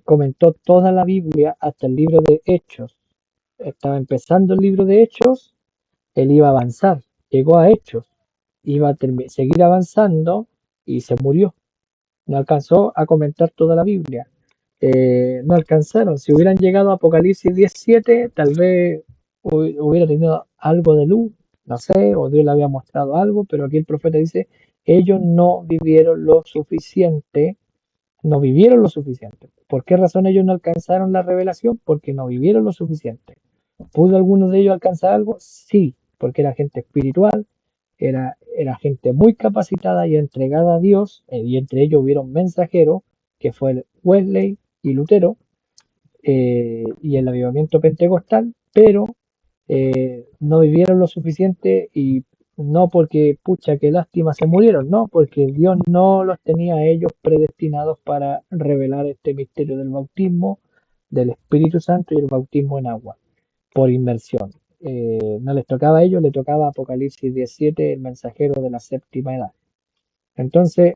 Comentó toda la Biblia hasta el libro de Hechos. Estaba empezando el libro de Hechos, él iba a avanzar, llegó a Hechos, iba a seguir avanzando y se murió. No alcanzó a comentar toda la Biblia. No alcanzaron. Si hubieran llegado a Apocalipsis 17, tal vez hubiera tenido algo de luz, no sé, o Dios le había mostrado algo, pero aquí el profeta dice, ellos no vivieron lo suficiente, no vivieron lo suficiente. ¿Por qué razón ellos no alcanzaron la revelación? Porque no vivieron lo suficiente. ¿Pudo alguno de ellos alcanzar algo? Sí, porque era gente espiritual, era gente muy capacitada y entregada a Dios, y entre ellos hubieron mensajeros, que fue Wesley y Lutero, y el avivamiento pentecostal, pero no vivieron lo suficiente y no porque, pucha, qué lástima se murieron, no, porque Dios no los tenía a ellos predestinados para revelar este misterio del bautismo, del Espíritu Santo y el bautismo en agua por inmersión. No les tocaba a ellos, le tocaba Apocalipsis 17, el mensajero de la séptima edad. Entonces,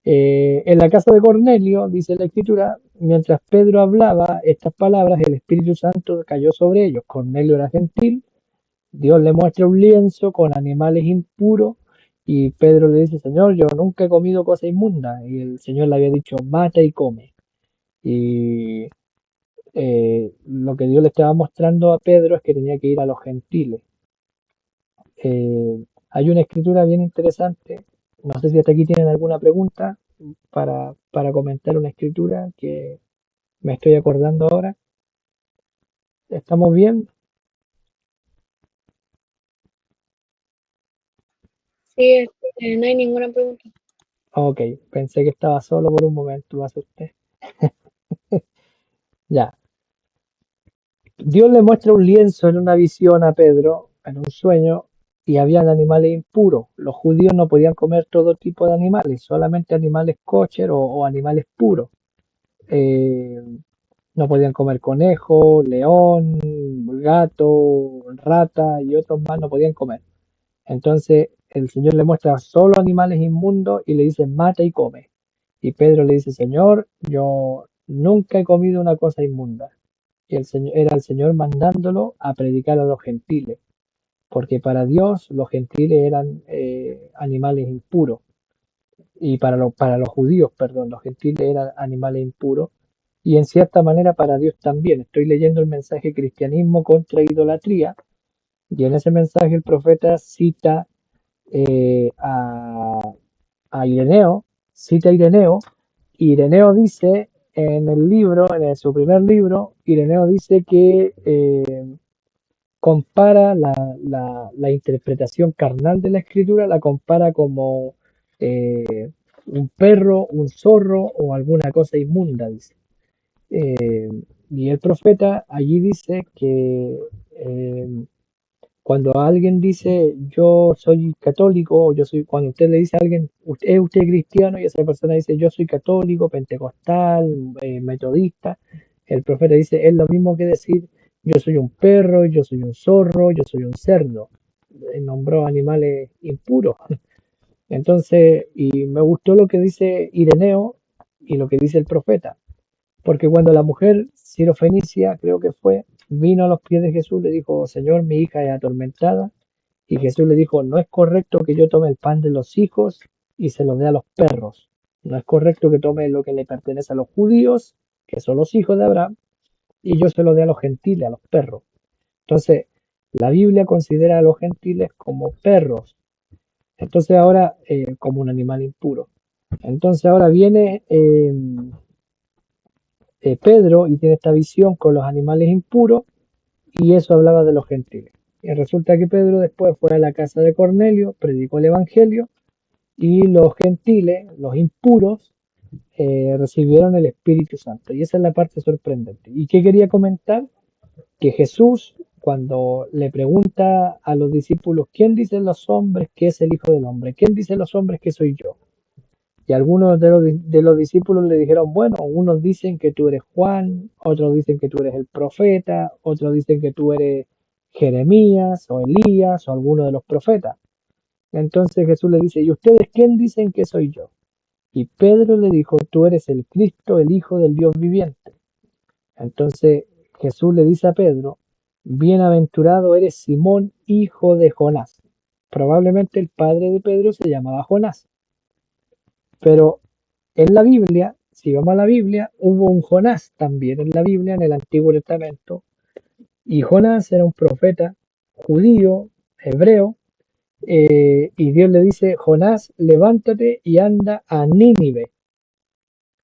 en la casa de Cornelio, dice la escritura, mientras Pedro hablaba estas palabras, el Espíritu Santo cayó sobre ellos. Cornelio era gentil, Dios le muestra un lienzo con animales impuros y Pedro le dice, Señor, yo nunca he comido cosa inmunda. Y el Señor le había dicho, mata y come. Y lo que Dios le estaba mostrando a Pedro es que tenía que ir a los gentiles. Hay una escritura bien interesante. No sé si hasta aquí tienen alguna pregunta para comentar una escritura que me estoy acordando ahora. ¿Estamos bien? Sí, no hay ninguna pregunta. Ok, pensé que estaba solo por un momento, me asusté. Ya. Dios le muestra un lienzo en una visión a Pedro, en un sueño, y habían animales impuros. Los judíos no podían comer todo tipo de animales, solamente animales kosher o animales puros. Eh, no podían comer conejo, león, gato, rata y otros más no podían comer. Entonces el Señor le muestra solo animales inmundos y le dice, mata y come. Y Pedro le dice, Señor, yo nunca he comido una cosa inmunda. Y el Señor, era el Señor mandándolo a predicar a los gentiles, porque para Dios los gentiles eran animales impuros. Y para los judíos, perdón, los gentiles eran animales impuros. Y en cierta manera para Dios también. Estoy leyendo el mensaje Cristianismo contra idolatría. Y en ese mensaje el profeta cita eh, a, a Ireneo, cita a Ireneo, y Ireneo dice en el libro, su primer libro, Ireneo dice que compara la interpretación carnal de la escritura, la compara como eh, un perro, un zorro o alguna cosa inmunda, dice. Eh, y el profeta allí dice que cuando alguien dice yo soy católico, o yo soy, cuando usted le dice a alguien, ¿es usted cristiano? Y esa persona dice yo soy católico, pentecostal, metodista, el profeta dice es lo mismo que decir yo soy un perro, yo soy un zorro, yo soy un cerdo. Nombró animales impuros. Entonces, y me gustó lo que dice Ireneo y lo que dice el profeta. Porque cuando la mujer sirofenicia, creo que fue, vino a los pies de Jesús, le dijo, Señor, mi hija es atormentada. Y Jesús le dijo, no es correcto que yo tome el pan de los hijos y se lo dé a los perros. No es correcto que tome lo que le pertenece a los judíos, que son los hijos de Abraham, y yo se lo dé a los gentiles, a los perros. Entonces, la Biblia considera a los gentiles como perros. Entonces ahora, como un animal impuro. Entonces ahora viene Pedro y tiene esta visión con los animales impuros y eso hablaba de los gentiles. Y resulta que Pedro después fue a la casa de Cornelio, predicó el Evangelio y los gentiles, los impuros, recibieron el Espíritu Santo. Y esa es la parte sorprendente. ¿Y qué quería comentar? Que Jesús, cuando le pregunta a los discípulos, ¿quién dicen los hombres que es el Hijo del Hombre? ¿Quién dicen los hombres que soy yo? Y algunos de los discípulos le dijeron, bueno, unos dicen que tú eres Juan, otros dicen que tú eres el profeta, otros dicen que tú eres Jeremías o Elías o alguno de los profetas. Entonces Jesús le dice, ¿y ustedes quién dicen que soy yo? Y Pedro le dijo, tú eres el Cristo, el Hijo del Dios viviente. Entonces Jesús le dice a Pedro, bienaventurado eres Simón, hijo de Jonás. Probablemente el padre de Pedro se llamaba Jonás. Pero en la Biblia, si vamos a la Biblia, hubo un Jonás también en la Biblia, en el Antiguo Testamento, y Jonás era un profeta judío, hebreo, y Dios le dice, Jonás, levántate y anda a Nínive.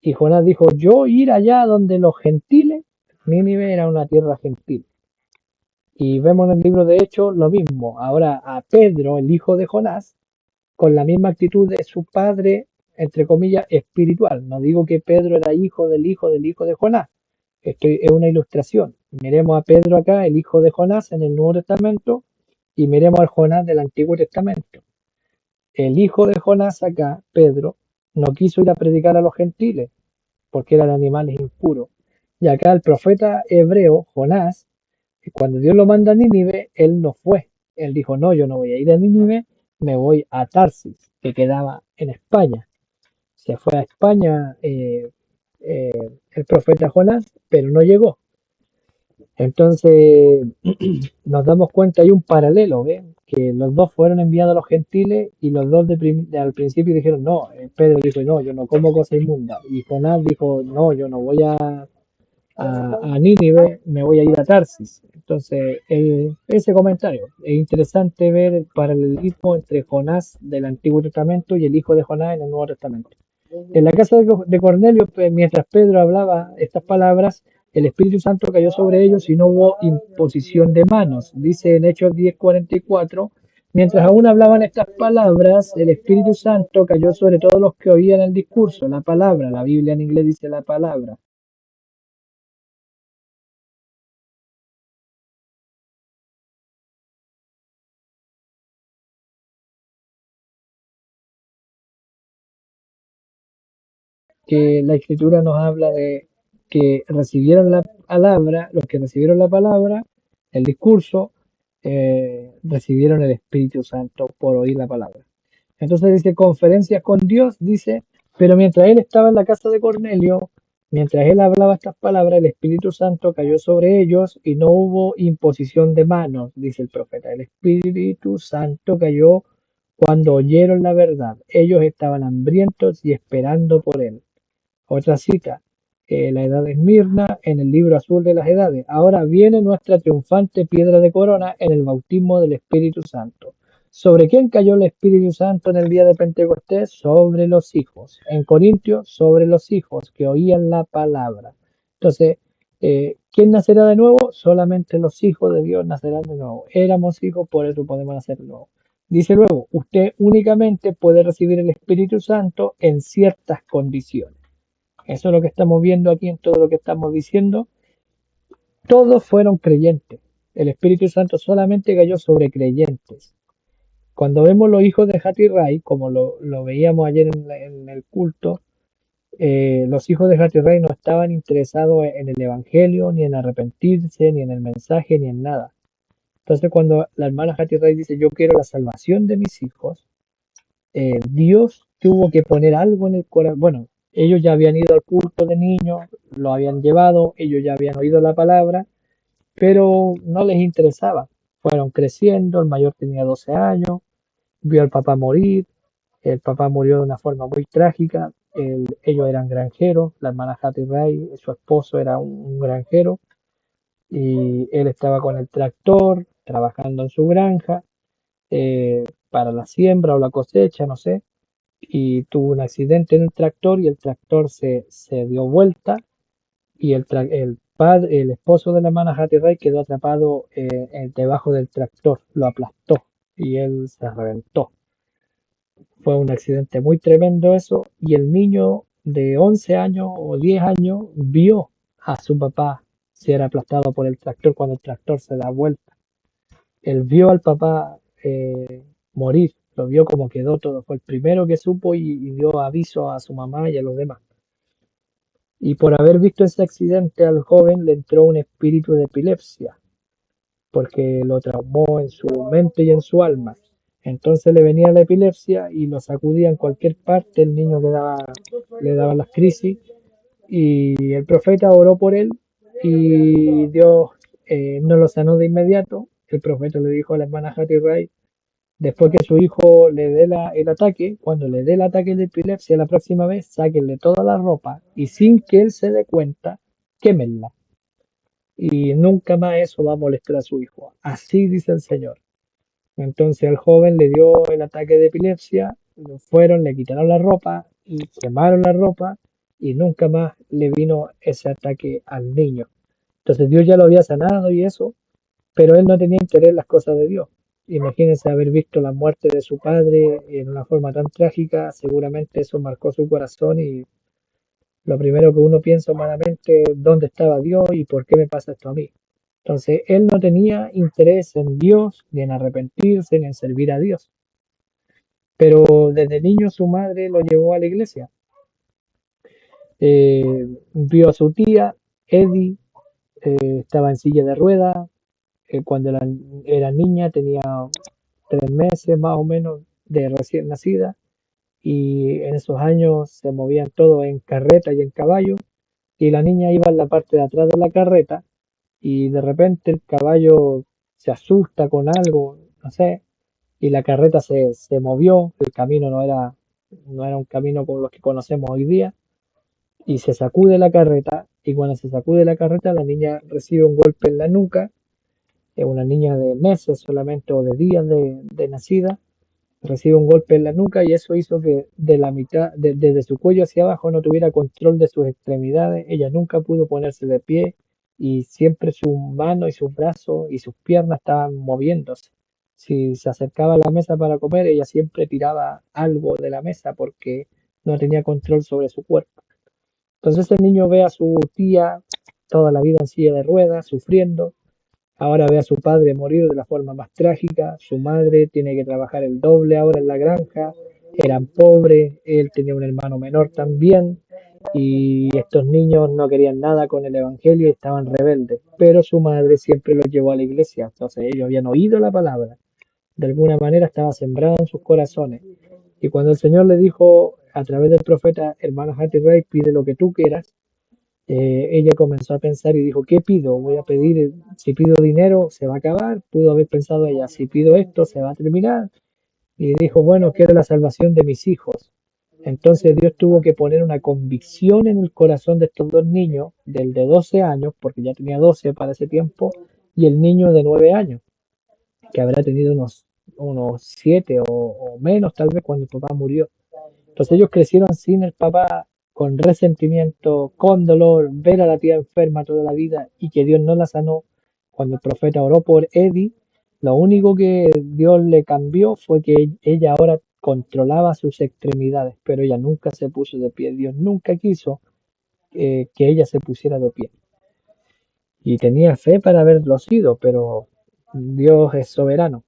Y Jonás dijo, yo ir allá donde los gentiles, Nínive era una tierra gentil. Y vemos en el libro de Hechos lo mismo. Ahora a Pedro, el hijo de Jonás, con la misma actitud de su padre, entre comillas, espiritual. No digo que Pedro era hijo del hijo del hijo de Jonás. Es una ilustración. Miremos a Pedro acá, el hijo de Jonás en el Nuevo Testamento, y miremos al Jonás del Antiguo Testamento. El hijo de Jonás acá, Pedro, no quiso ir a predicar a los gentiles, porque eran animales impuros. Y acá el profeta hebreo, Jonás, cuando Dios lo manda a Nínive, él no fue. Él dijo, no, yo no voy a ir a Nínive, me voy a Tarsis, que quedaba en España. Se fue a España el profeta Jonás, pero no llegó. Entonces nos damos cuenta, hay un paralelo, ¿ve? Que los dos fueron enviados a los gentiles y los dos al principio dijeron, no, Pedro dijo, no, yo no como cosa inmunda. Y Jonás dijo, no, yo no voy a Nínive, me voy a ir a Tarsis. Entonces, ese comentario, es interesante ver el paralelismo entre Jonás del Antiguo Testamento y el hijo de Jonás en el Nuevo Testamento. En la casa de Cornelio, mientras Pedro hablaba estas palabras, el Espíritu Santo cayó sobre ellos y no hubo imposición de manos. Dice en Hechos 10:44, mientras aún hablaban estas palabras, el Espíritu Santo cayó sobre todos los que oían el discurso, la palabra, la Biblia en inglés dice la palabra. que la Escritura nos habla de que recibieron la palabra, los que recibieron la palabra, el discurso, recibieron el Espíritu Santo por oír la palabra. Entonces dice conferencias con Dios, dice, pero mientras él estaba en la casa de Cornelio, mientras él hablaba estas palabras, el Espíritu Santo cayó sobre ellos y no hubo imposición de manos, dice el profeta. El Espíritu Santo cayó cuando oyeron la verdad. Ellos estaban hambrientos y esperando por él. Otra cita, la edad de Esmirna en el libro azul de las edades. Ahora viene nuestra triunfante piedra de corona en el bautismo del Espíritu Santo. ¿Sobre quién cayó el Espíritu Santo en el día de Pentecostés? Sobre los hijos. En Corintios, sobre los hijos que oían la palabra. Entonces, ¿quién nacerá de nuevo? Solamente los hijos de Dios nacerán de nuevo. Éramos hijos, por eso podemos nacer de nuevo. Dice luego, usted únicamente puede recibir el Espíritu Santo en ciertas condiciones. Eso es lo que estamos viendo aquí en todo lo que estamos diciendo. Todos fueron creyentes. El Espíritu Santo solamente cayó sobre creyentes. Cuando vemos los hijos de Hati-Rai, como lo veíamos ayer en el culto, los hijos de Hati-Rai no estaban interesados en el Evangelio, ni en arrepentirse, ni en el mensaje, ni en nada. Entonces cuando la hermana Hati-Rai dice, yo quiero la salvación de mis hijos, Dios tuvo que poner algo en el corazón. Bueno, ellos ya habían ido al culto de niños, lo habían llevado, ellos ya habían oído la palabra, pero no les interesaba. Fueron creciendo, el mayor tenía 12 años, vio al papá morir, el papá murió de una forma muy trágica, ellos eran granjeros, la hermana Hattie Ray, su esposo era un granjero, y él estaba con el tractor, trabajando en su granja, para la siembra o la cosecha, no sé, y tuvo un accidente en el tractor y el tractor se dio vuelta y el esposo de la hermana Hattie Ray quedó atrapado debajo del tractor, lo aplastó y él se reventó. Fue un accidente muy tremendo eso y el niño de 11 años o 10 años vio a su papá ser aplastado por el tractor cuando el tractor se da vuelta. Él vio al papá morir, lo vio como quedó todo, fue el primero que supo y dio aviso a su mamá y a los demás. Y por haber visto ese accidente al joven le entró un espíritu de epilepsia, porque lo traumó en su mente y en su alma. Entonces le venía la epilepsia y lo sacudía en cualquier parte, el niño le daba las crisis y el profeta oró por él y Dios no lo sanó de inmediato. El profeta le dijo a la hermana Hattie Ray, después que su hijo le dé el ataque, cuando le dé el ataque de epilepsia la próxima vez, sáquenle toda la ropa y sin que él se dé cuenta, quémenla. Y nunca más eso va a molestar a su hijo. Así dice el Señor. Entonces al joven le dio el ataque de epilepsia, fueron, le quitaron la ropa y quemaron la ropa y nunca más le vino ese ataque al niño. Entonces Dios ya lo había sanado y eso, pero él no tenía interés en las cosas de Dios. Imagínense haber visto la muerte de su padre en una forma tan trágica, seguramente eso marcó su corazón y lo primero que uno piensa humanamente, ¿dónde estaba Dios y por qué me pasa esto a mí? Entonces él no tenía interés en Dios, ni en arrepentirse, ni en servir a Dios. Pero desde niño su madre lo llevó a la iglesia. Vio a su tía, Eddie, estaba en silla de ruedas, cuando era niña tenía 3 meses más o menos de recién nacida y en esos años se movían todos en carreta y en caballo y la niña iba en la parte de atrás de la carreta y de repente el caballo se asusta con algo, no sé, y la carreta se movió, el camino no era un camino como los que conocemos hoy día y se sacude la carreta y cuando se sacude la carreta la niña recibe un golpe en la nuca, es una niña de meses solamente o de días de nacida, recibe un golpe en la nuca y eso hizo que de la mitad, desde su cuello hacia abajo no tuviera control de sus extremidades, ella nunca pudo ponerse de pie y siempre su mano y sus brazos y sus piernas estaban moviéndose. Si se acercaba a la mesa para comer, ella siempre tiraba algo de la mesa porque no tenía control sobre su cuerpo. Entonces el niño ve a su tía toda la vida en silla de ruedas, sufriendo, ahora ve a su padre morir de la forma más trágica, su madre tiene que trabajar el doble ahora en la granja, eran pobres, él tenía un hermano menor también, y estos niños no querían nada con el Evangelio y estaban rebeldes, pero su madre siempre los llevó a la iglesia, entonces ellos habían oído la palabra, de alguna manera estaba sembrada en sus corazones. Y cuando el Señor le dijo a través del profeta, hermano Hattie Ray, pide lo que tú quieras, ella comenzó a pensar y dijo, ¿qué pido? Voy a pedir, si pido dinero se va a acabar, pudo haber pensado ella, si pido esto se va a terminar, y dijo, bueno, quiero la salvación de mis hijos. Entonces Dios tuvo que poner una convicción en el corazón de estos dos niños, del de 12 años, porque ya tenía 12 para ese tiempo, y el niño de 9 años, que habrá tenido unos 7 o menos tal vez cuando el papá murió. Entonces ellos crecieron sin el papá, con resentimiento, con dolor, ver a la tía enferma toda la vida y que Dios no la sanó. Cuando el profeta oró por Eddie, lo único que Dios le cambió fue que ella ahora controlaba sus extremidades, pero ella nunca se puso de pie. Dios nunca quiso que ella se pusiera de pie. Y tenía fe para haberlo sido, pero Dios es soberano.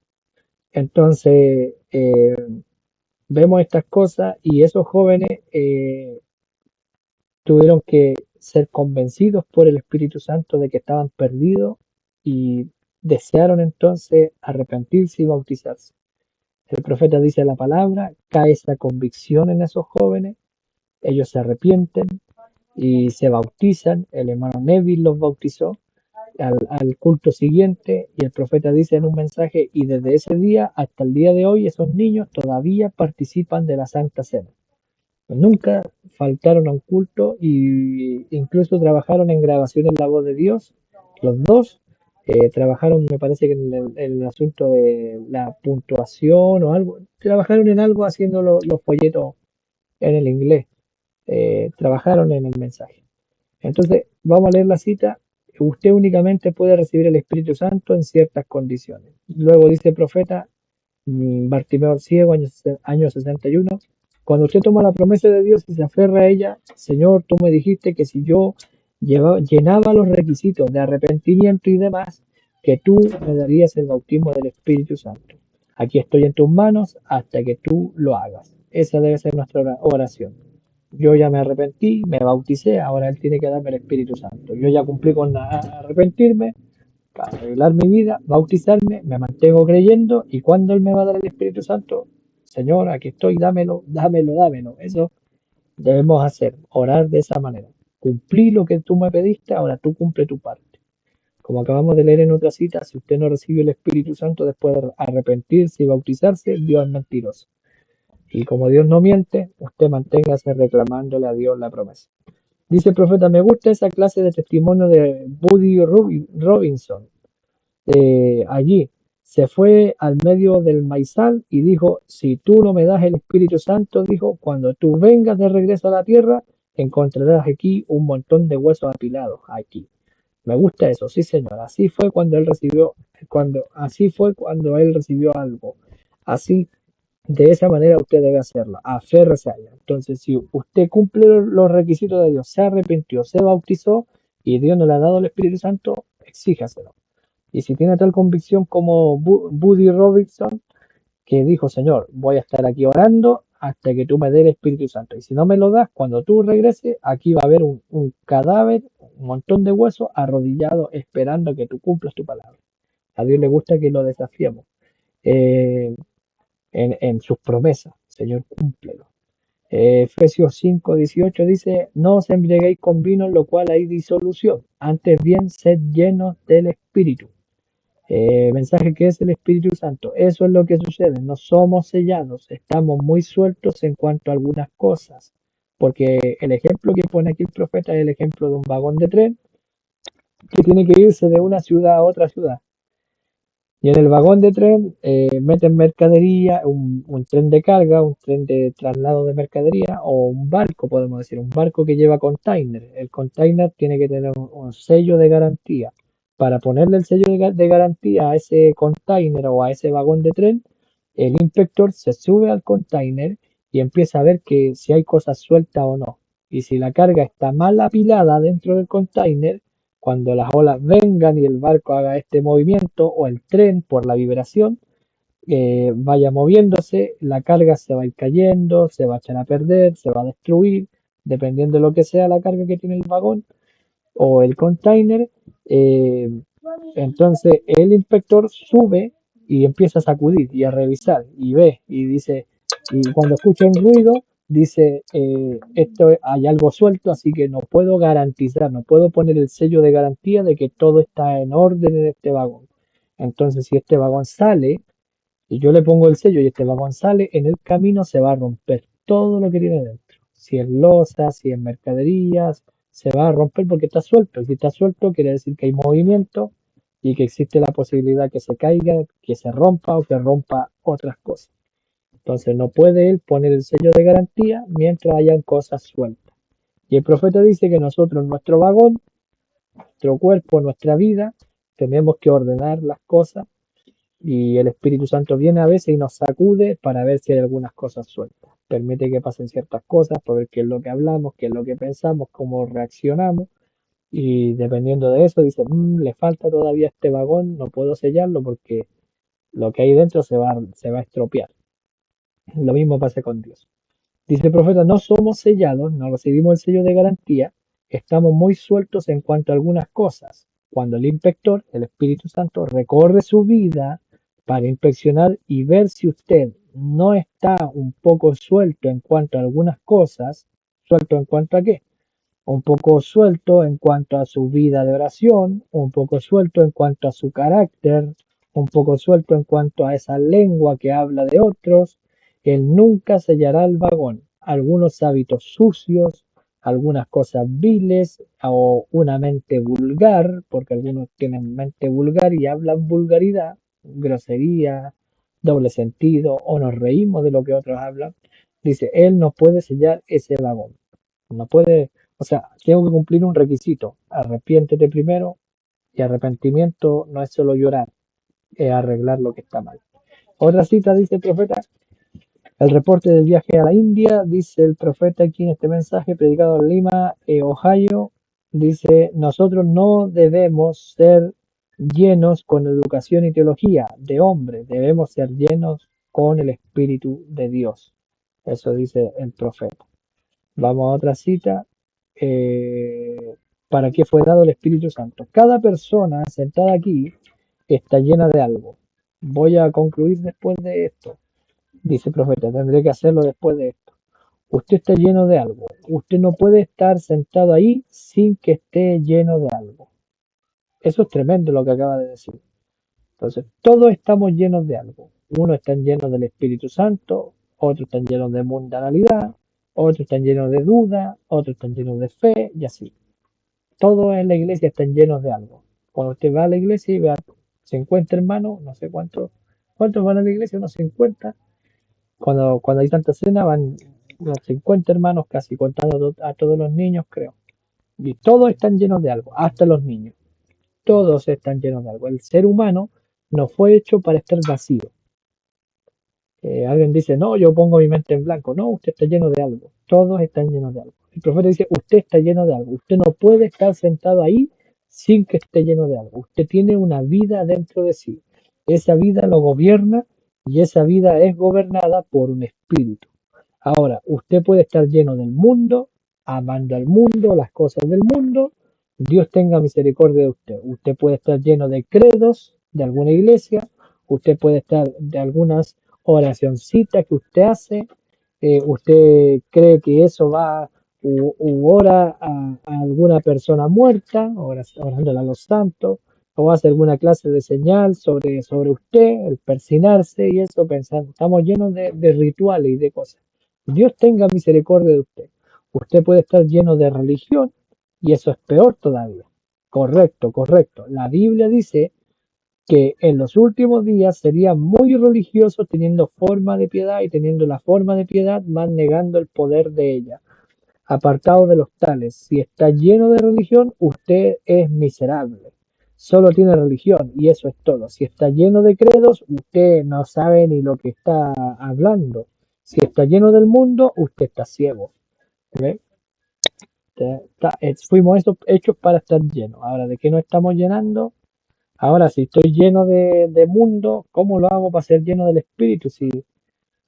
Entonces, vemos estas cosas y esos jóvenes tuvieron que ser convencidos por el Espíritu Santo de que estaban perdidos y desearon entonces arrepentirse y bautizarse. El profeta dice la palabra, cae esa convicción en esos jóvenes, ellos se arrepienten y se bautizan. El hermano Neville los bautizó al culto siguiente y el profeta dice en un mensaje, y desde ese día hasta el día de hoy esos niños todavía participan de la Santa Cena. Nunca faltaron a un culto e incluso trabajaron en grabaciones La Voz de Dios. Los dos trabajaron, me parece que en el asunto de la puntuación o algo. Trabajaron en algo haciendo los folletos en el inglés. Trabajaron en el mensaje. Entonces, vamos a leer la cita. Usted únicamente puede recibir el Espíritu Santo en ciertas condiciones. Luego dice el profeta, Bartimeo el ciego, año 61. Cuando usted toma la promesa de Dios y se aferra a ella, Señor, tú me dijiste que si yo llenaba los requisitos de arrepentimiento y demás, que tú me darías el bautismo del Espíritu Santo. Aquí estoy en tus manos hasta que tú lo hagas. Esa debe ser nuestra oración. Yo ya me arrepentí, me bauticé, ahora Él tiene que darme el Espíritu Santo. Yo ya cumplí con arrepentirme, para arreglar mi vida, bautizarme, me mantengo creyendo y cuando Él me va a dar el Espíritu Santo, Señor, aquí estoy, dámelo, dámelo, dámelo. Eso debemos hacer, orar de esa manera. Cumplí lo que tú me pediste, ahora tú cumple tu parte. Como acabamos de leer en otra cita, si usted no recibe el Espíritu Santo después de arrepentirse y bautizarse, Dios es mentiroso. Y como Dios no miente, usted manténgase reclamándole a Dios la promesa. Dice el profeta, me gusta esa clase de testimonio de Buddy Robinson. Allí se fue al medio del maizal y dijo, si tú no me das el Espíritu Santo, dijo, cuando tú vengas de regreso a la tierra, encontrarás aquí un montón de huesos apilados aquí. Me gusta eso, sí señor. Así fue cuando él recibió algo. Así, de esa manera usted debe hacerlo. Aférrese a ella. Entonces, si usted cumple los requisitos de Dios, se arrepintió, se bautizó y Dios no le ha dado el Espíritu Santo, exíjaselo. Y si tiene tal convicción como Buddy Robinson, que dijo, Señor, voy a estar aquí orando hasta que tú me des el Espíritu Santo. Y si no me lo das, cuando tú regreses, aquí va a haber un cadáver, un montón de huesos arrodillados esperando que tú cumplas tu palabra. A Dios le gusta que lo desafiemos eh, en sus promesas. Señor, cúmplelo. Efesios 5:18 dice, no os embriaguéis con vino, en lo cual hay disolución. Antes bien, sed llenos del Espíritu. Mensaje que es el Espíritu Santo. Eso es lo que sucede. No somos sellados, estamos muy sueltos en cuanto a algunas cosas. Porque el ejemplo que pone aquí el profeta es el ejemplo de un vagón de tren que tiene que irse de una ciudad a otra ciudad. Y en el vagón de tren meten mercadería, un tren de carga, un tren de traslado de mercadería o un barco, podemos decir, un barco que lleva container. El container tiene que tener un sello de garantía. Para ponerle el sello de garantía a ese container o a ese vagón de tren, el inspector se sube al container y empieza a ver que si hay cosas sueltas o no. Y si la carga está mal apilada dentro del container, cuando las olas vengan y el barco haga este movimiento o el tren por la vibración vaya moviéndose, la carga se va a ir cayendo, se va a echar a perder, se va a destruir dependiendo de lo que sea la carga que tiene el vagón o el container. eh, entonces el inspector sube y empieza a sacudir y a revisar y ve y dice, y cuando escucha un ruido, dice, esto hay algo suelto, así que no puedo garantizar, no puedo poner el sello de garantía de que todo está en orden en este vagón. Entonces, si este vagón sale y yo le pongo el sello y este vagón sale, en el camino se va a romper todo lo que tiene dentro. Si es losa, si es mercaderías, se va a romper porque está suelto. Y si está suelto, quiere decir que hay movimiento y que existe la posibilidad que se caiga, que se rompa o que rompa otras cosas. Entonces no puede él poner el sello de garantía mientras hayan cosas sueltas. Y el profeta dice que nosotros, nuestro vagón, nuestro cuerpo, nuestra vida, tenemos que ordenar las cosas y el Espíritu Santo viene a veces y nos sacude para ver si hay algunas cosas sueltas. Permite que pasen ciertas cosas para ver qué es lo que hablamos, qué es lo que pensamos, cómo reaccionamos. Y dependiendo de eso, dice, le falta todavía este vagón, no puedo sellarlo porque lo que hay dentro se va a estropear. Lo mismo pasa con Dios. Dice el profeta, no somos sellados, no recibimos el sello de garantía, estamos muy sueltos en cuanto a algunas cosas. Cuando el inspector, el Espíritu Santo, recorre su vida para inspeccionar y ver si usted no está un poco suelto en cuanto a algunas cosas, ¿suelto en cuanto a qué? Un poco suelto en cuanto a su vida de oración, un poco suelto en cuanto a su carácter, un poco suelto en cuanto a esa lengua que habla de otros. Él nunca sellará el vagón. Algunos hábitos sucios, algunas cosas viles o una mente vulgar, porque algunos tienen mente vulgar y hablan vulgaridad, grosería, doble sentido, o nos reímos de lo que otros hablan. Dice, él no puede sellar ese vagón. No puede, o sea, tengo que cumplir un requisito. Arrepiéntete primero y arrepentimiento no es solo llorar, es arreglar lo que está mal. Otra cita dice el profeta, el reporte del viaje a la India, dice el profeta aquí en este mensaje predicado en Lima, Ohio, dice, nosotros no debemos ser llenos con educación y teología de hombre, debemos ser llenos con el Espíritu de Dios. Eso dice el profeta. Vamos a otra cita. ¿Para qué fue dado el Espíritu Santo? Cada persona sentada aquí está llena de algo. Voy a concluir después de esto. Dice el profeta, tendré que hacerlo después de esto. Usted está lleno de algo. Usted no puede estar sentado ahí sin que esté lleno de algo. Eso es tremendo lo que acaba de decir. Entonces, todos estamos llenos de algo. Unos están llenos del Espíritu Santo, otros están llenos de mundanalidad, otros están llenos de duda, otros están llenos de fe, y así. Todos en la iglesia están llenos de algo. Cuando usted va a la iglesia y ve a 50 hermanos, no sé cuántos van a la iglesia, unos 50. Cuando hay tanta cena, van unos 50 hermanos casi, contando a todos los niños, creo. Y todos están llenos de algo, hasta los niños. Todos están llenos de algo. El ser humano no fue hecho para estar vacío. Alguien dice, no, yo pongo mi mente en blanco. No, usted está lleno de algo. Todos están llenos de algo. El profeta dice, usted está lleno de algo. Usted no puede estar sentado ahí sin que esté lleno de algo. Usted tiene una vida dentro de sí. Esa vida lo gobierna y esa vida es gobernada por un espíritu. Ahora, usted puede estar lleno del mundo, amando al mundo, las cosas del mundo. Dios tenga misericordia de usted. Usted puede estar lleno de credos de alguna iglesia. Usted puede estar de algunas oracioncitas que usted hace. Usted cree que eso va u ora a alguna persona muerta, orándole a los santos, o hace alguna clase de señal sobre usted, el persinarse y eso, pensando. Estamos llenos de rituales y de cosas. Dios tenga misericordia de usted. Usted puede estar lleno de religión y eso es peor todavía. Correcto, correcto. La Biblia dice que en los últimos días serían muy religiosos teniendo forma de piedad y teniendo la forma de piedad más negando el poder de ella. Apartado de los tales, si está lleno de religión, usted es miserable. Solo tiene religión y eso es todo. Si está lleno de credos, usted no sabe ni lo que está hablando. Si está lleno del mundo, usted está ciego. ¿Ve? Fuimos hechos para estar llenos. Ahora, ¿de qué nos estamos llenando? Ahora, si estoy lleno de mundo, ¿cómo lo hago para ser lleno del Espíritu? Si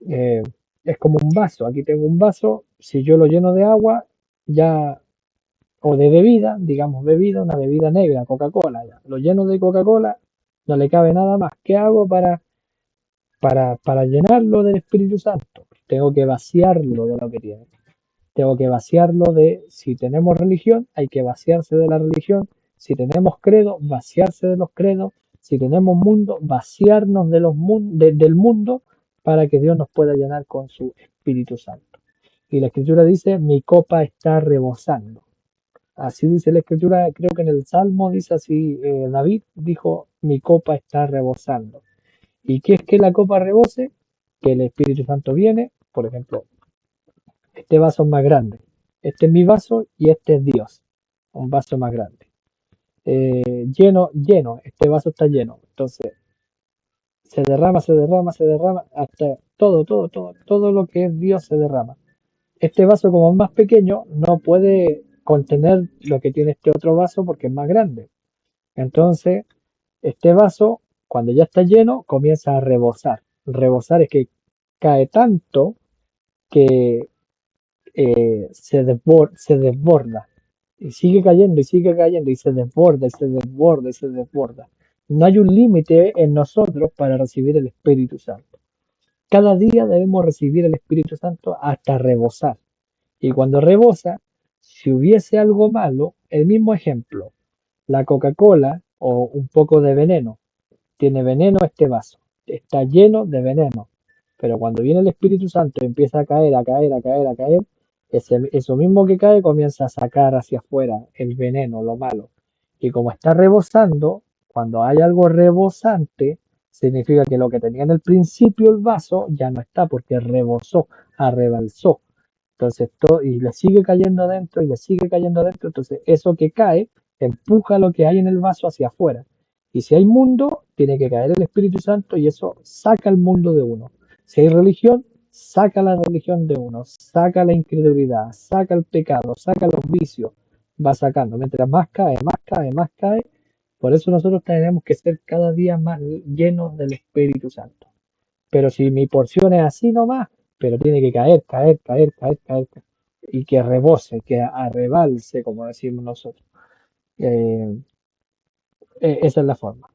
eh, es como un vaso, aquí tengo un vaso, si yo lo lleno de agua, ya, o de bebida, digamos bebida, una bebida negra, Coca-Cola, ya. Lo lleno de Coca-Cola, no le cabe nada más. ¿Qué hago para llenarlo del Espíritu Santo? Tengo que vaciarlo de lo que tiene. Tengo que vaciarlo de, si tenemos religión, hay que vaciarse de la religión. Si tenemos credo, vaciarse de los credos. Si tenemos mundo, vaciarnos de del mundo para que Dios nos pueda llenar con su Espíritu Santo. Y la Escritura dice, mi copa está rebosando. Así dice la Escritura, creo que en el Salmo dice así, David dijo, mi copa está rebosando. ¿Y qué es que la copa rebose? Que el Espíritu Santo viene, por ejemplo, este vaso es más grande. Este es mi vaso y este es Dios. Un vaso más grande. Lleno. Este vaso está lleno. Entonces, se derrama, hasta todo lo que es Dios se derrama. Este vaso, como es más pequeño, no puede contener lo que tiene este otro vaso porque es más grande. Entonces, este vaso, cuando ya está lleno, comienza a rebosar. Rebosar es que cae tanto que se desborda y sigue cayendo y se desborda y se desborda y se desborda. No hay un límite en nosotros para recibir el Espíritu Santo. Cada día debemos recibir el Espíritu Santo hasta rebosar. Y cuando rebosa, si hubiese algo malo, el mismo ejemplo, la Coca-Cola o un poco de veneno. Tiene veneno este vaso, está lleno de veneno. Pero cuando viene el Espíritu Santo y empieza a caer, a caer, a caer, a caer, eso mismo que cae comienza a sacar hacia afuera el veneno, lo malo. Y como está rebosando, cuando hay algo rebosante, significa que lo que tenía en el principio el vaso ya no está porque rebosó, arrebalsó. Entonces, todo, y le sigue cayendo adentro y le sigue cayendo adentro. Entonces, eso que cae empuja lo que hay en el vaso hacia afuera. Y si hay mundo, tiene que caer el Espíritu Santo y eso saca el mundo de uno. Si hay religión, saca la religión de uno, saca la incredulidad, saca el pecado, saca los vicios, va sacando. Mientras más cae, más cae, más cae. Por eso nosotros tenemos que ser cada día más llenos del Espíritu Santo. Pero si mi porción es así nomás, pero tiene que caer, caer, caer, caer, caer, y que rebose, que arrebalse, como decimos nosotros. Eh, Esa es la forma.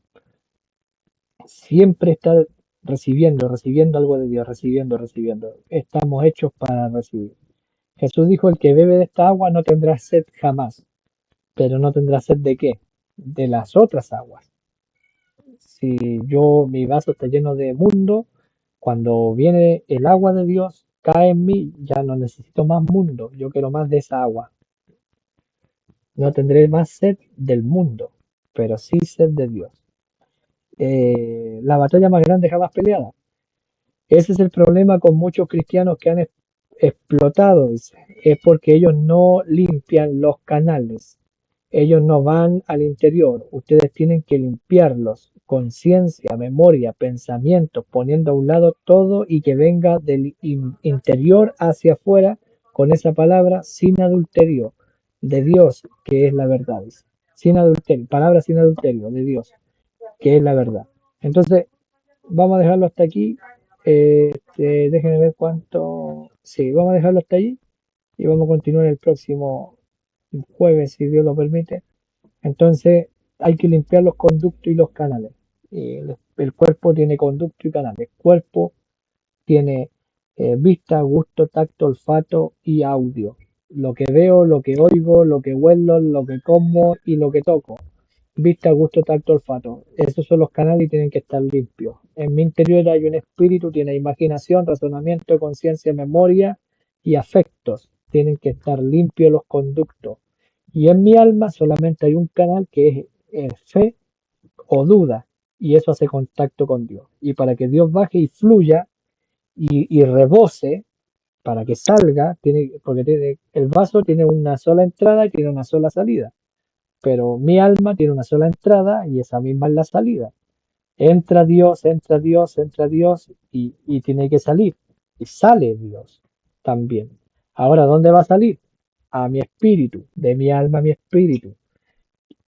Siempre estar recibiendo algo de Dios, recibiendo. Estamos hechos para recibir. Jesús dijo, el que bebe de esta agua no tendrá sed jamás, pero no tendrá sed de qué? De las otras aguas. Si mi vaso está lleno de mundo, cuando viene el agua de Dios, cae en mí, ya no necesito más mundo, yo quiero más de esa agua. No tendré más sed del mundo, pero sí sed de Dios. La batalla más grande jamás peleada. Ese es el problema con muchos cristianos que han explotado, dice. Es porque ellos no limpian los canales. Ellos no van al interior. Ustedes tienen que limpiarlos. Conciencia, memoria, pensamientos, poniendo a un lado todo y que venga del interior hacia afuera con esa palabra sin adulterio de Dios, que es la verdad. Dice. Sin adulterio, palabra sin adulterio de Dios, que es la verdad. Entonces, vamos a dejarlo hasta aquí. Déjenme ver cuánto. Sí, vamos a dejarlo hasta allí y vamos a continuar el próximo jueves, si Dios lo permite. Entonces, hay que limpiar los conductos y los canales. Y el cuerpo tiene conducto y canales. El cuerpo tiene vista, gusto, tacto, olfato y audio. Lo que veo, lo que oigo, lo que huelo, lo que como y lo que toco. Vista, gusto, tacto, olfato. Esos son los canales y tienen que estar limpios. En mi interior hay un espíritu, tiene imaginación, razonamiento, conciencia, memoria y afectos. Tienen que estar limpios los conductos. Y en mi alma solamente hay un canal que es fe o duda. Y eso hace contacto con Dios. Y para que Dios baje y fluya y rebose, para que salga, porque el vaso tiene una sola entrada y tiene una sola salida. Pero mi alma tiene una sola entrada y esa misma es la salida. Entra Dios, entra Dios, entra Dios y tiene que salir. Y sale Dios también. Ahora, ¿dónde va a salir? A mi espíritu, de mi alma a mi espíritu.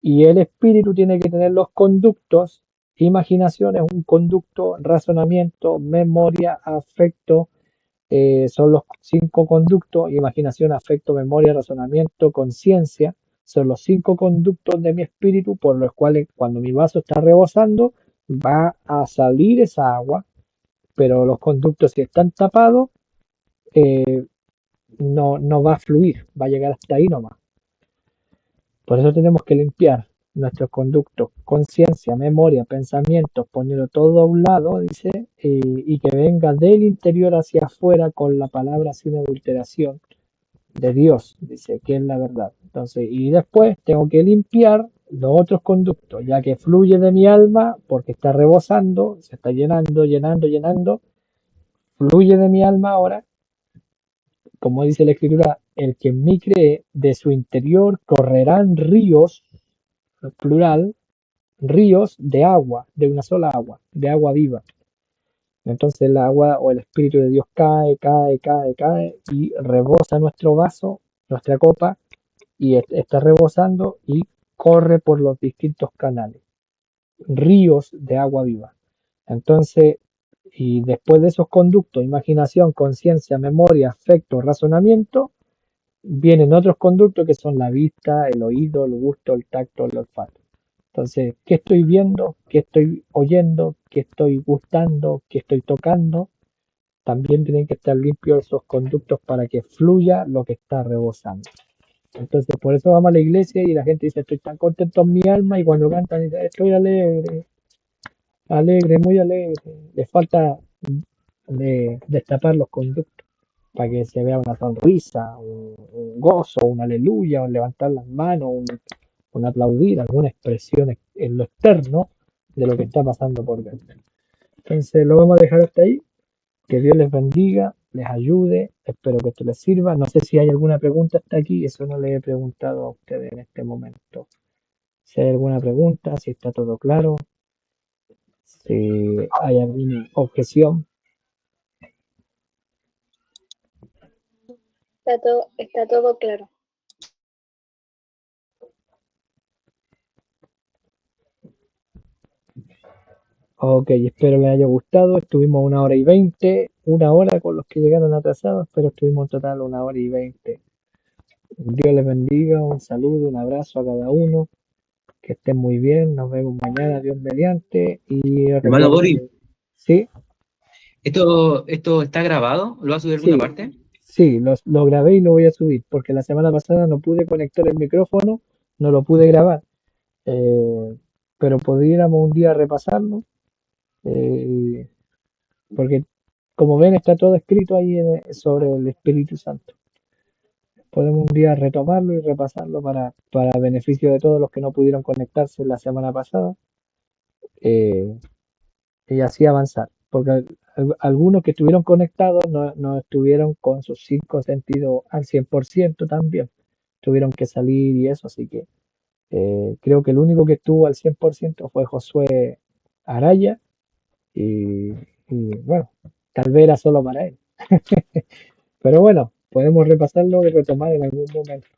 Y el espíritu tiene que tener los conductos, imaginación es un conducto, razonamiento, memoria, afecto, son los 5 conductos: imaginación, afecto, memoria, razonamiento, conciencia. Son los 5 conductos de mi espíritu por los cuales cuando mi vaso está rebosando va a salir esa agua, pero los conductos, si están tapados, eh, no va a fluir, va a llegar hasta ahí nomás. Por eso tenemos que limpiar nuestros conductos, conciencia, memoria, pensamientos, ponerlo todo a un lado, dice, y que venga del interior hacia afuera con la palabra sin adulteración de Dios, dice, que es la verdad. Entonces, y después tengo que limpiar los otros conductos, ya que fluye de mi alma, porque está rebosando, se está llenando, llenando, llenando, fluye de mi alma ahora, como dice la escritura: el que en mí cree, de su interior correrán ríos, plural, ríos de agua, de una sola agua, de agua viva. Entonces el agua o el Espíritu de Dios cae, cae, cae, cae y rebosa nuestro vaso, nuestra copa, y está rebosando y corre por los distintos canales, ríos de agua viva. Entonces, y después de esos conductos, imaginación, conciencia, memoria, afecto, razonamiento, vienen otros conductos que son la vista, el oído, el gusto, el tacto, el olfato. Entonces, ¿qué estoy viendo? ¿Qué estoy oyendo? ¿Qué estoy gustando? ¿Qué estoy tocando? También tienen que estar limpios esos conductos para que fluya lo que está rebosando. Entonces, por eso vamos a la iglesia y la gente dice: estoy tan contento en mi alma, y cuando cantan dice: estoy alegre, alegre, muy alegre. Les falta destapar los conductos para que se vea una sonrisa, un gozo, un aleluya, un levantar las manos, un aplaudir, alguna expresión en lo externo de lo que está pasando por dentro. Entonces lo vamos a dejar hasta ahí. Que Dios les bendiga, les ayude, espero que esto les sirva. No sé si hay alguna pregunta hasta aquí, eso no le he preguntado a ustedes en este momento. Si hay alguna pregunta, si está todo claro, si hay alguna objeción. Está todo claro. Ok, espero les haya gustado. Estuvimos 1 hora y 20, 1 hora con los que llegaron atrasados, pero estuvimos en total 1 hora y 20. Dios les bendiga, un saludo, un abrazo a cada uno, que estén muy bien, nos vemos mañana, Dios mediante, y Hermano Boris, recuerden, sí, ¿esto está grabado? ¿Lo va a subir a alguna sí, parte? sí, lo grabé y lo voy a subir, porque la semana pasada no pude conectar el micrófono, no lo pude grabar, eh, pero pudiéramos un día repasarlo, eh, porque como ven está todo escrito ahí sobre el Espíritu Santo. Podemos un día retomarlo y repasarlo para beneficio de todos los que no pudieron conectarse la semana pasada, eh, y así avanzar. Porque algunos que estuvieron conectados no estuvieron con sus 5 sentidos al 100% también. Tuvieron que salir y eso, así que creo que el único que estuvo al 100% fue Josué Araya, y bueno, tal vez era solo para él. Pero bueno, podemos repasarlo y retomar en algún momento.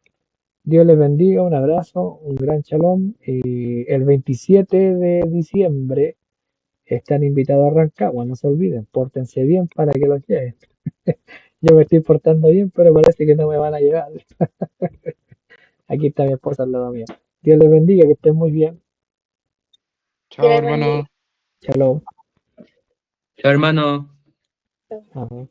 Dios les bendiga, un abrazo, un gran shalom. Y el 27 de diciembre están invitados a Rancagua, no se olviden, pórtense bien para que los lleven. Yo me estoy portando bien, pero parece que no me van a llevar. Aquí está mi esposa al lado mío. Dios les bendiga, que estén muy bien. Chao, Dios les hermano. bendiga. Shalom. Chao, hermano. Amén.